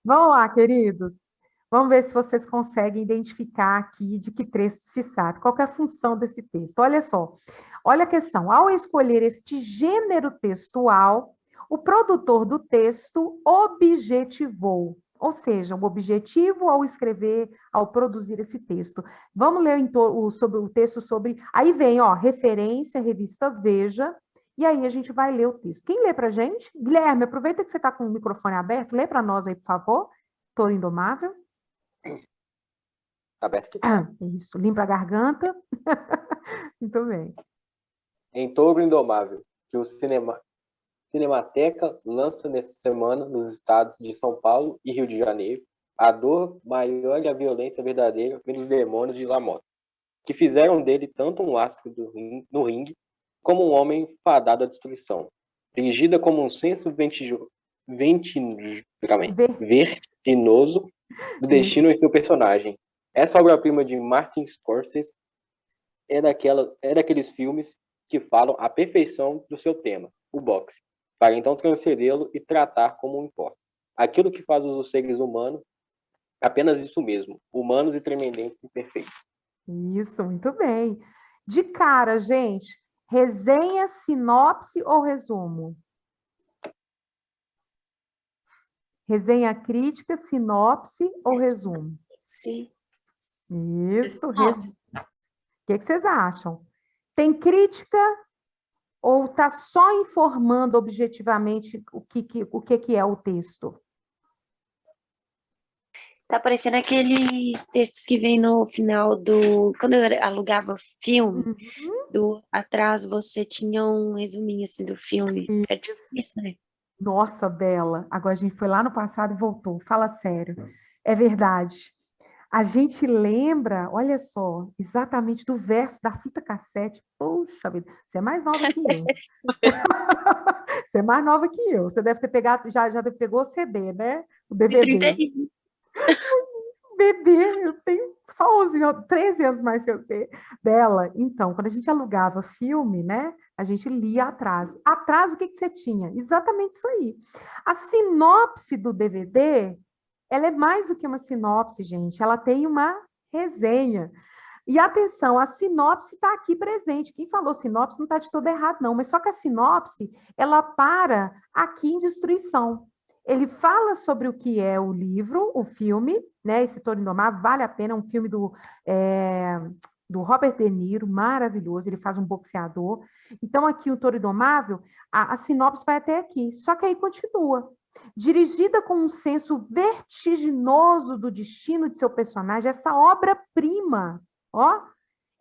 Vamos lá, queridos. Vamos ver se vocês conseguem identificar aqui de que texto se trata. Qual que é a função desse texto? Olha só. Olha a questão. Ao escolher este gênero textual, o produtor do texto objetivou. Ou seja, o objetivo ao escrever, ao produzir esse texto. Vamos ler sobre o texto sobre... Aí vem, ó, referência, revista Veja, e aí a gente vai ler o texto. Quem lê para a gente? Guilherme, aproveita que você está com o microfone aberto, lê para nós aí, por favor. Touro Indomável. Aberto. Isso, limpa a garganta. Muito bem. Em Touro Indomável, que o Cinemateca lança nesta semana nos estados de São Paulo e Rio de Janeiro, a dor maior e a violência verdadeira vem dos demônios de Lamota, que fizeram dele tanto um astro no ringue, como um homem fadado à destruição, dirigida como um senso vertiginoso do destino em seu personagem. Essa obra-prima de Martin Scorsese é daqueles filmes que falam a perfeição do seu tema, o boxe, para então transcendê-lo e tratar como importa. Aquilo que faz os seres humanos, apenas isso mesmo, humanos e tremendamente imperfeitos. Isso, muito bem. De cara, gente, resenha, sinopse ou resumo? Resenha crítica, sinopse ou resumo? Sim. Isso. O que vocês acham? Tem crítica ou está só informando objetivamente o que é o texto? Tá parecendo aqueles textos que vem no final do... Quando eu alugava filme, atrás você tinha um resuminho assim do filme. É tipo isso, né? Nossa, Bela, agora a gente foi lá no passado e voltou. Fala sério. É verdade. A gente lembra, olha só, exatamente do verso da fita cassete. Poxa vida, você é mais nova que eu. Você é mais nova que eu. Você deve ter pegado, já pegou o CD, né? O DVD. 31. Bebê, eu tenho só 13 anos mais que você. Bela, então, quando a gente alugava filme, né? A gente lia atrás. Atrás, o que você tinha? Exatamente isso aí. A sinopse do DVD, ela é mais do que uma sinopse, gente. Ela tem uma resenha. E atenção, a sinopse está aqui presente. Quem falou sinopse não está de todo errado, não. Mas só que a sinopse, ela para aqui em Destruição. Ele fala sobre o que é o livro, o filme, né? Esse Touro Indomável, vale a pena, é um filme do Robert De Niro, maravilhoso, ele faz um boxeador. Então, aqui o Touro Indomável, a sinopse vai até aqui, só que aí continua. Dirigida com um senso vertiginoso do destino de seu personagem, essa obra-prima, ó,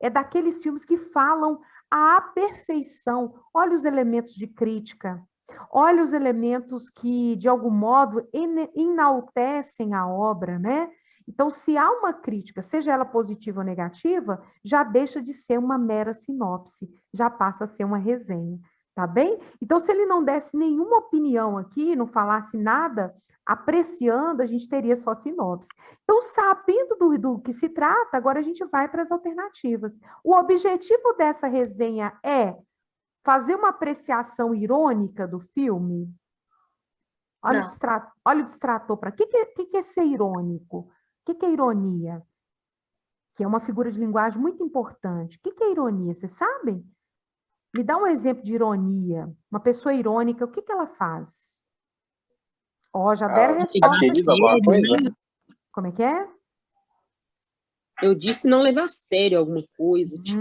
é daqueles filmes que falam a perfeição. Olha os elementos de crítica. Olhe os elementos que, de algum modo, enaltecem a obra, né? Então, se há uma crítica, seja ela positiva ou negativa, já deixa de ser uma mera sinopse, já passa a ser uma resenha, tá bem? Então, se ele não desse nenhuma opinião aqui, não falasse nada, apreciando, a gente teria só sinopse. Então, sabendo do que se trata, agora a gente vai para as alternativas. O objetivo dessa resenha é fazer uma apreciação irônica do filme? Olha o distrator para. O que é ser irônico? O que é ironia? Que é uma figura de linguagem muito importante. O que é ironia? Vocês sabem? Me dá um exemplo de ironia. Uma pessoa irônica, o que ela faz? Ó, já deram a resposta. Satiriza alguma coisa? Como é que é? Eu disse não levar a sério alguma coisa, tipo,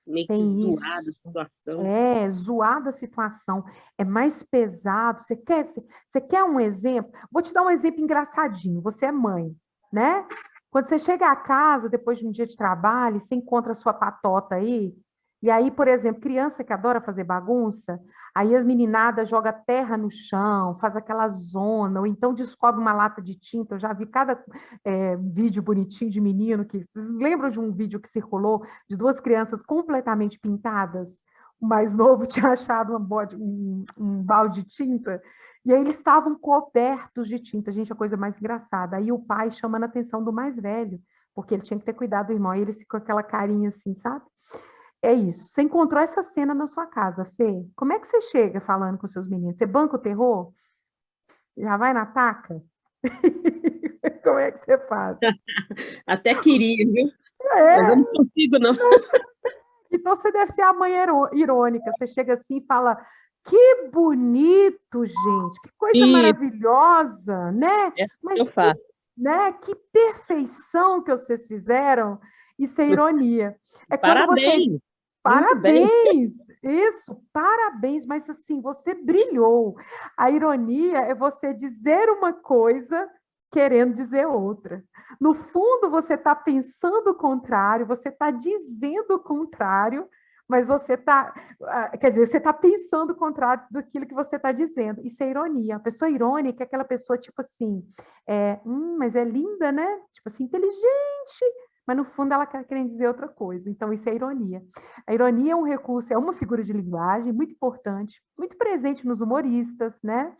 meio que tem zoada a isso. situação. Zoada a situação. É mais pesado. Você quer um exemplo? Vou te dar um exemplo engraçadinho. Você é mãe, né? Quando você chega a casa, depois de um dia de trabalho, você encontra a sua patota aí, e aí, por exemplo, criança que adora fazer bagunça, aí as meninadas jogam terra no chão, faz aquela zona, ou então descobre uma lata de tinta. Eu já vi cada vídeo bonitinho de menino que... Vocês lembram de um vídeo que circulou de duas crianças completamente pintadas? O mais novo tinha achado um balde de tinta, e aí eles estavam cobertos de tinta. Gente, a coisa mais engraçada. Aí o pai chamando a atenção do mais velho, porque ele tinha que ter cuidado do irmão, e ele ficou com aquela carinha assim, sabe? É isso. Você encontrou essa cena na sua casa, Fê? Como é que você chega falando com seus meninos? Você banca o terror? Já vai na taca? Como é que você faz? Até queria, viu? Mas eu não consigo, não. Então, você deve ser a mãe irônica. Você chega assim e fala: que bonito, gente, que coisa maravilhosa, né? Mas eu faço. Que perfeição que vocês fizeram. Isso é ironia. É quando Parabéns! Parabéns! Isso, parabéns, mas assim, você brilhou. A ironia é você dizer uma coisa querendo dizer outra. No fundo, você está pensando o contrário, você está dizendo o contrário, mas você está, quer dizer, você está pensando o contrário daquilo que você está dizendo. Isso é ironia. A pessoa irônica é aquela pessoa, tipo assim, mas é linda, né? Tipo assim, inteligente, mas no fundo ela quer querer dizer outra coisa. Então, isso é ironia. A ironia é um recurso, é uma figura de linguagem muito importante, muito presente nos humoristas, né?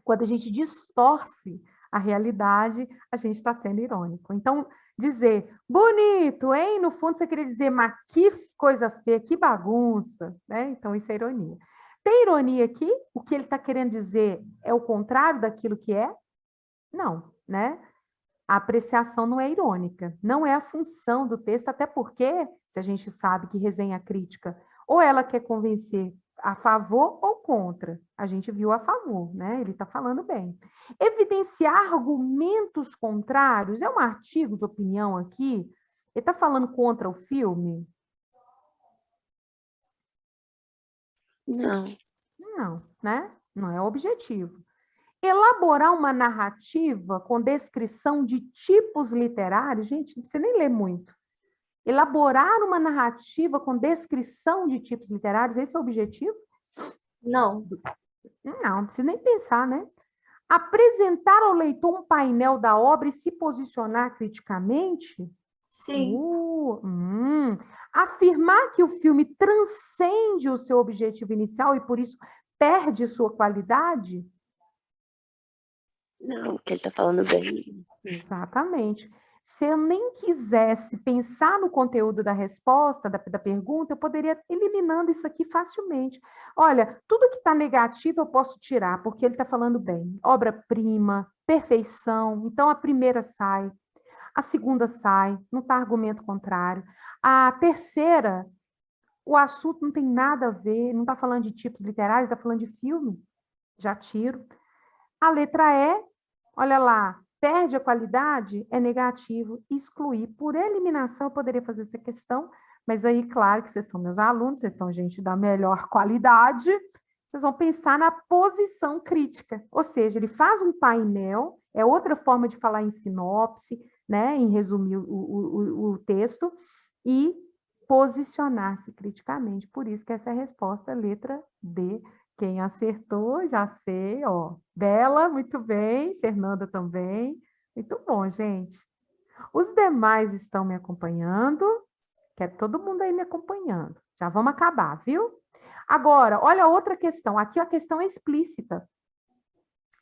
Quando a gente distorce a realidade, a gente está sendo irônico. Então, dizer bonito, hein? No fundo, você queria dizer, mas que coisa feia, que bagunça, né? Então, isso é ironia. Tem ironia aqui? O que ele está querendo dizer é o contrário daquilo que é? Não, né? A apreciação não é irônica, não é a função do texto, até porque, se a gente sabe que resenha crítica, ou ela quer convencer a favor ou contra, a gente viu a favor, né? Ele está falando bem. Evidenciar argumentos contrários, é um artigo de opinião aqui? Ele está falando contra o filme? Não. Não, né? Não é o objetivo. Elaborar uma narrativa com descrição de tipos literários, gente, não precisa nem ler muito. Elaborar uma narrativa com descrição de tipos literários, esse é o objetivo? Não. Não precisa nem pensar, né? Apresentar ao leitor um painel da obra e se posicionar criticamente? Sim. Afirmar que o filme transcende o seu objetivo inicial e, por isso, perde sua qualidade? Não, porque ele está falando bem. Exatamente. Se eu nem quisesse pensar no conteúdo da resposta, da pergunta, eu poderia eliminando isso aqui facilmente. Olha, tudo que está negativo eu posso tirar, porque ele está falando bem. Obra-prima, perfeição. Então, a primeira sai, a segunda sai, não está argumento contrário. A terceira, o assunto não tem nada a ver, não está falando de tipos literários, está falando de filme. Já tiro. A letra E, olha lá, perde a qualidade, é negativo, excluir. Por eliminação, eu poderia fazer essa questão, mas aí, claro que vocês são meus alunos, vocês são gente da melhor qualidade, vocês vão pensar na posição crítica. Ou seja, ele faz um painel, é outra forma de falar em sinopse, né, em resumir o texto, e posicionar-se criticamente. Por isso que essa é a resposta, letra D, Quem acertou, já sei, ó. Bela, muito bem. Fernanda também. Muito bom, gente. Os demais estão me acompanhando. Quero todo mundo aí me acompanhando. Já vamos acabar, viu? Agora, olha outra questão. Aqui a questão é explícita.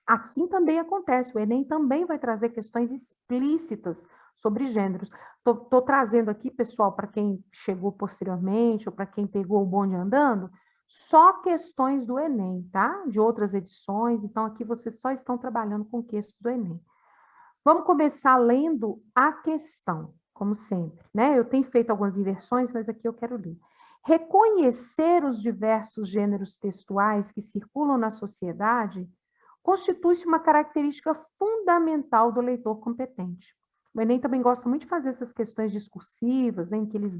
Assim também acontece. O Enem também vai trazer questões explícitas sobre gêneros. Estou trazendo aqui, pessoal, para quem chegou posteriormente ou para quem pegou o bonde andando, só questões do Enem, tá? De outras edições. Então, aqui vocês só estão trabalhando com o texto do Enem. Vamos começar lendo a questão, como sempre, né? Eu tenho feito algumas inversões, mas aqui eu quero ler. Reconhecer os diversos gêneros textuais que circulam na sociedade constitui-se uma característica fundamental do leitor competente. O Enem também gosta muito de fazer essas questões discursivas, em que eles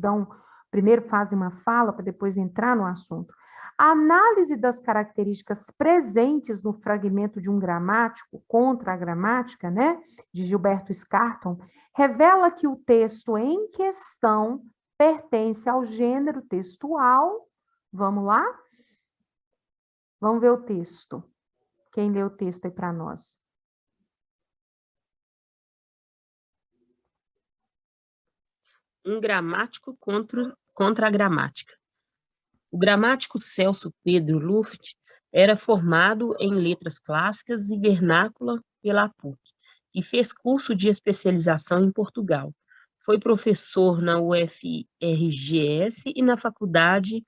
primeiro fazem uma fala para depois entrar no assunto. A análise das características presentes no fragmento de um gramático contra a gramática, né, de Gilberto Scarton, revela que o texto em questão pertence ao gênero textual. Vamos lá? Vamos ver o texto. Quem lê o texto aí para nós? Um gramático contra a gramática. O gramático Celso Pedro Luft era formado em letras clássicas e vernácula pela PUC e fez curso de especialização em Portugal. Foi professor na UFRGS e na Faculdade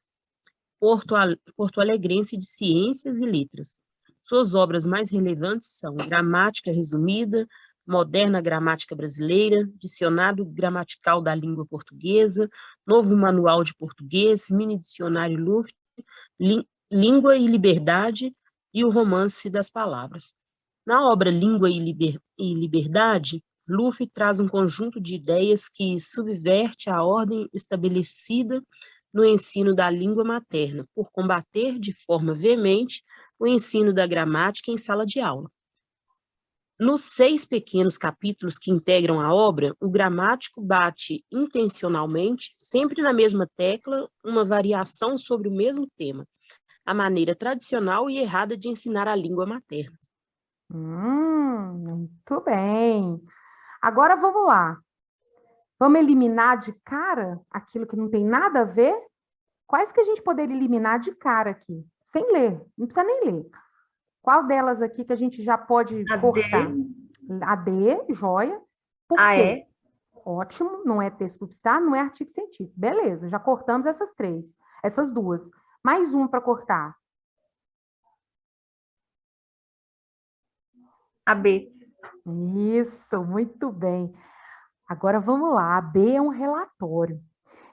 Porto Alegrense de Ciências e Letras. Suas obras mais relevantes são Gramática Resumida, Moderna Gramática Brasileira, Dicionário Gramatical da Língua Portuguesa, Novo Manual de Português, Mini Dicionário Luft, Língua e Liberdade e o Romance das Palavras. Na obra Língua e Liberdade, Luft traz um conjunto de ideias que subverte a ordem estabelecida no ensino da língua materna, por combater de forma veemente o ensino da gramática em sala de aula. Nos 6 pequenos capítulos que integram a obra, o gramático bate intencionalmente, sempre na mesma tecla, uma variação sobre o mesmo tema, a maneira tradicional e errada de ensinar a língua materna. Muito bem. Agora vamos lá. Vamos eliminar de cara aquilo que não tem nada a ver? Quais que a gente poderia eliminar de cara aqui? Sem ler, não precisa nem ler. Qual delas aqui que a gente já pode cortar? A D, joia. Por quê? Ótimo, não é texto publicitário, não é artigo científico. Beleza, já cortamos essas duas. Mais uma para cortar. A B. Isso, muito bem. Agora vamos lá, a B é um relatório.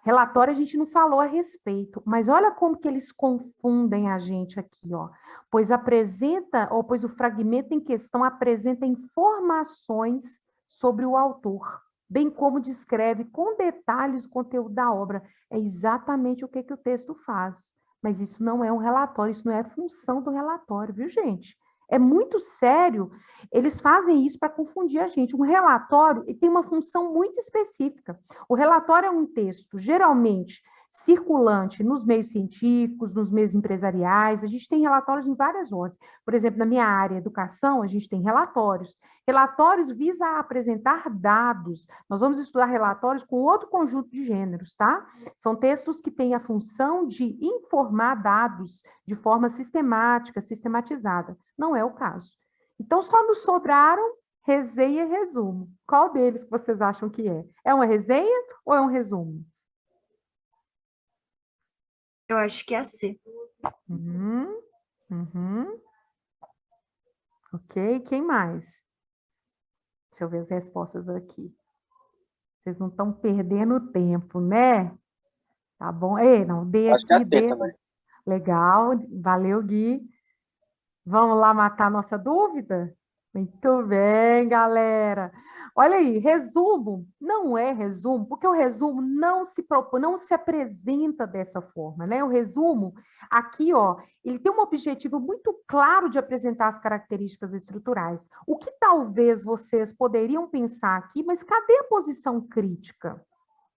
Relatório a gente não falou a respeito, mas olha como que eles confundem a gente aqui, ó. Pois o fragmento em questão apresenta informações sobre o autor, bem como descreve com detalhes o conteúdo da obra. É exatamente o que o texto faz. Mas isso não é um relatório, isso não é função do relatório, viu, gente? É muito sério. Eles fazem isso para confundir a gente. Um relatório tem uma função muito específica. O relatório é um texto, geralmente, circulante nos meios científicos, nos meios empresariais. A gente tem relatórios em várias ordens. Por exemplo, na minha área, educação, a gente tem relatórios. Relatórios visam a apresentar dados. Nós vamos estudar relatórios com outro conjunto de gêneros, tá? São textos que têm a função de informar dados de forma sistemática, sistematizada. Não é o caso. Então, só nos sobraram resenha e resumo. Qual deles que vocês acham que é? É uma resenha ou é um resumo? Eu acho que é a C. Ok, quem mais? Deixa eu ver as respostas aqui. Vocês não estão perdendo tempo, né? Tá bom? Ei, não, D aqui, D. Legal, valeu, Gui. Vamos lá matar a nossa dúvida? Muito bem, galera. Olha aí, resumo não é resumo, porque o resumo não se apresenta dessa forma, né? O resumo, aqui, ó, ele tem um objetivo muito claro de apresentar as características estruturais. O que talvez vocês poderiam pensar aqui, mas cadê a posição crítica,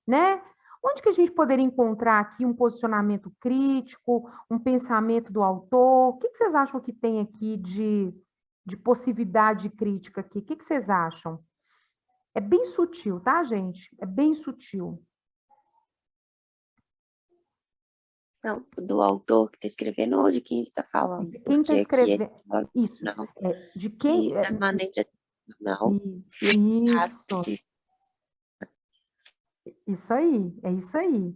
né? Onde que a gente poderia encontrar aqui um posicionamento crítico, um pensamento do autor? O que vocês acham que tem aqui de possibilidade crítica aqui? O que vocês acham? É bem sutil, tá, gente? É bem sutil. Não, do autor que está escrevendo ou de quem está falando? Quem está escrevendo? Isso. Não, de quem? da maneira não. Isso. Isso aí, é isso aí.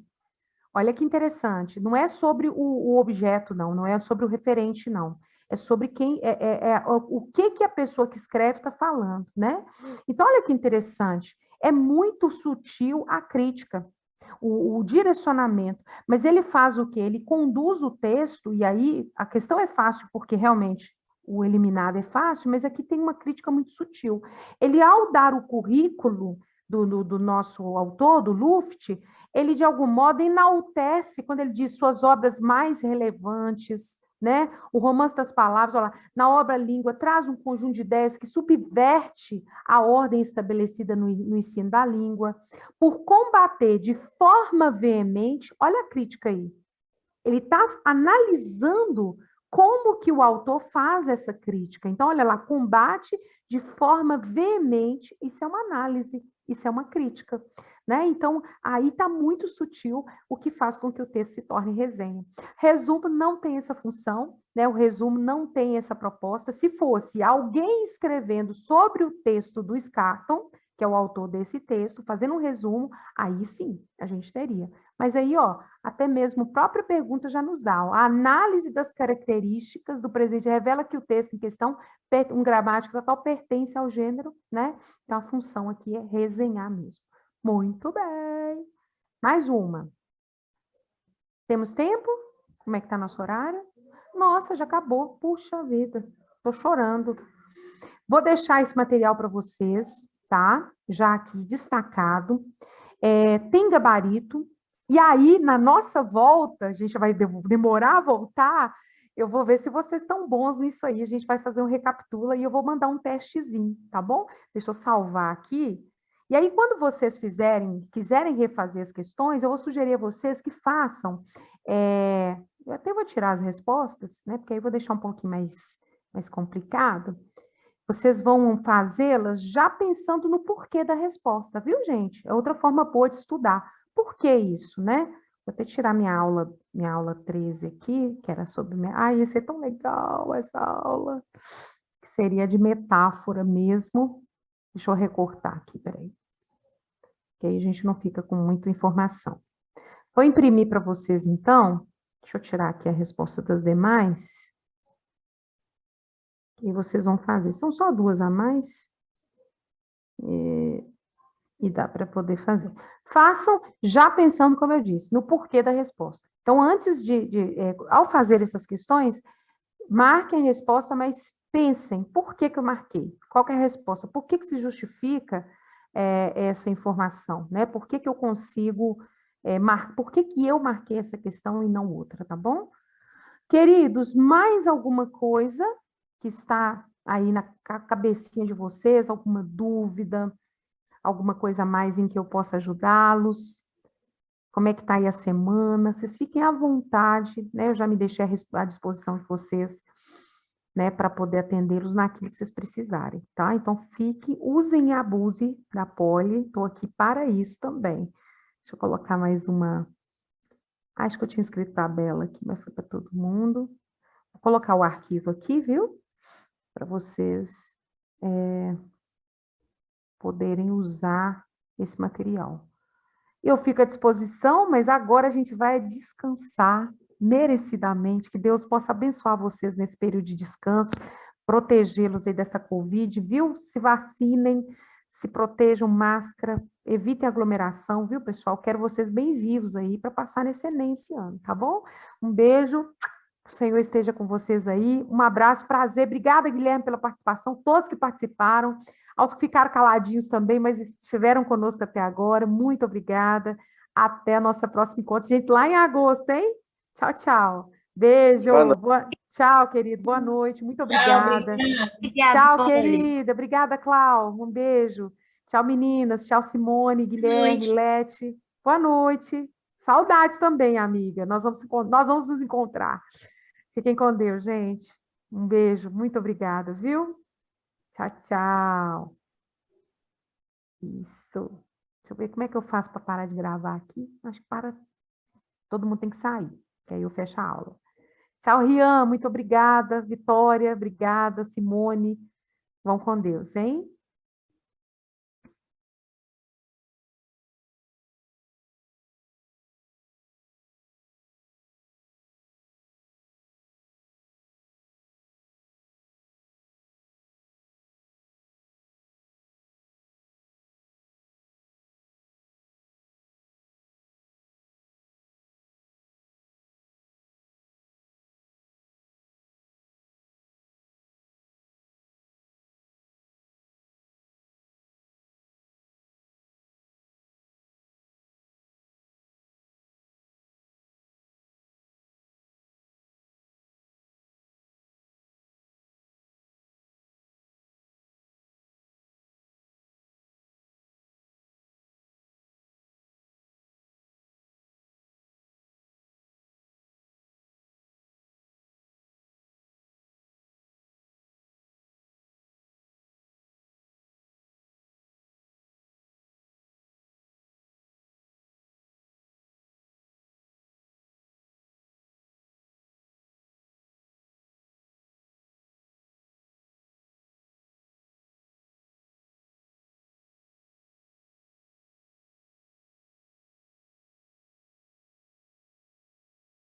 Olha que interessante. Não é sobre o objeto, não é sobre o referente, não. É sobre quem o que a pessoa que escreve está falando, né? Então, olha que interessante. É muito sutil a crítica, o direcionamento, mas ele faz o quê? Ele conduz o texto, e aí a questão é fácil, porque realmente o eliminado é fácil, mas aqui tem uma crítica muito sutil. Ele, ao dar o currículo do nosso autor, do Luft, ele, de algum modo, enaltece, quando ele diz suas obras mais relevantes, né? O Romance das Palavras, olha lá, na obra Língua, traz um conjunto de ideias que subverte a ordem estabelecida no ensino da língua, por combater de forma veemente, olha a crítica aí, ele está analisando como que o autor faz essa crítica. Então, olha lá, combate de forma veemente, isso é uma análise, isso é uma crítica, né? Então, aí está muito sutil o que faz com que o texto se torne resenha. Resumo não tem essa função, né? O resumo não tem essa proposta. Se fosse alguém escrevendo sobre o texto do Scarton, que é o autor desse texto, fazendo um resumo, aí sim, a gente teria. Mas aí, ó, até mesmo a própria pergunta já nos dá. Ó, a análise das características do presente revela que o texto em questão, um gramático total, pertence ao gênero, né? Então, a função aqui é resenhar mesmo. Muito bem. Mais uma. Temos tempo? Como é que está nosso horário? Nossa, já acabou. Puxa vida, estou chorando. Vou deixar esse material para vocês, tá? Já aqui destacado. Tem gabarito. E aí, na nossa volta, a gente vai demorar a voltar, eu vou ver se vocês estão bons nisso aí. A gente vai fazer um recapitula e eu vou mandar um testezinho, tá bom? Deixa eu salvar aqui. E aí, quando vocês quiserem refazer as questões, eu vou sugerir a vocês que façam. Eu até vou tirar as respostas, né? Porque aí eu vou deixar um pouquinho mais complicado. Vocês vão fazê-las já pensando no porquê da resposta, viu, gente? É outra forma boa de estudar. Por que isso, né? Vou até tirar minha aula 13 aqui, que era sobre... ia ser tão legal essa aula. Que seria de metáfora mesmo. Deixa eu recortar aqui, peraí. Que aí a gente não fica com muita informação. Vou imprimir para vocês, então. Deixa eu tirar aqui a resposta das demais. E vocês vão fazer. São só 2 a mais. E dá para poder fazer. Façam já pensando, como eu disse, no porquê da resposta. Então, antes ao fazer essas questões, marquem a resposta, mas pensem, por que eu marquei? Qual que é a resposta? Por que se justifica essa informação? Né? Por que eu consigo... por que eu marquei essa questão e não outra, tá bom? Queridos, mais alguma coisa que está aí na cabecinha de vocês, alguma dúvida, alguma coisa a mais em que eu possa ajudá-los? Como é que está aí a semana? Vocês fiquem à vontade, né? Eu já me deixei à disposição de vocês, né, para poder atendê-los naquilo que vocês precisarem, tá? Então, usem e abusem da Poli, estou aqui para isso também. Deixa eu colocar mais uma... Acho que eu tinha escrito para a Bela aqui, mas foi para todo mundo. Vou colocar o arquivo aqui, viu? Para vocês poderem usar esse material. Eu fico à disposição, mas agora a gente vai descansar merecidamente, que Deus possa abençoar vocês nesse período de descanso, protegê-los aí dessa Covid, viu? Se vacinem, se protejam, máscara, evitem aglomeração, viu, pessoal? Quero vocês bem vivos aí para passar nesse Enem esse ano, tá bom? Um beijo, o Senhor esteja com vocês aí, um abraço, prazer, obrigada, Guilherme, pela participação, todos que participaram, aos que ficaram caladinhos também, mas estiveram conosco até agora, muito obrigada, até a nossa próxima encontro, gente, lá em agosto, hein? Tchau, tchau. Beijo. Tchau, querido. Boa noite. Muito obrigada. Tchau, querida. Obrigada, Clau. Um beijo. Tchau, meninas. Tchau, Simone, Guilherme, Lete. Boa noite. Saudades também, amiga. Nós vamos nos encontrar. Fiquem com Deus, gente. Um beijo. Muito obrigada, viu? Tchau, tchau. Isso. Deixa eu ver como é que eu faço para parar de gravar aqui. Acho que todo mundo tem que sair, que aí eu fecho a aula. Tchau, Rian. Muito obrigada. Vitória, obrigada. Simone. Vão com Deus, hein?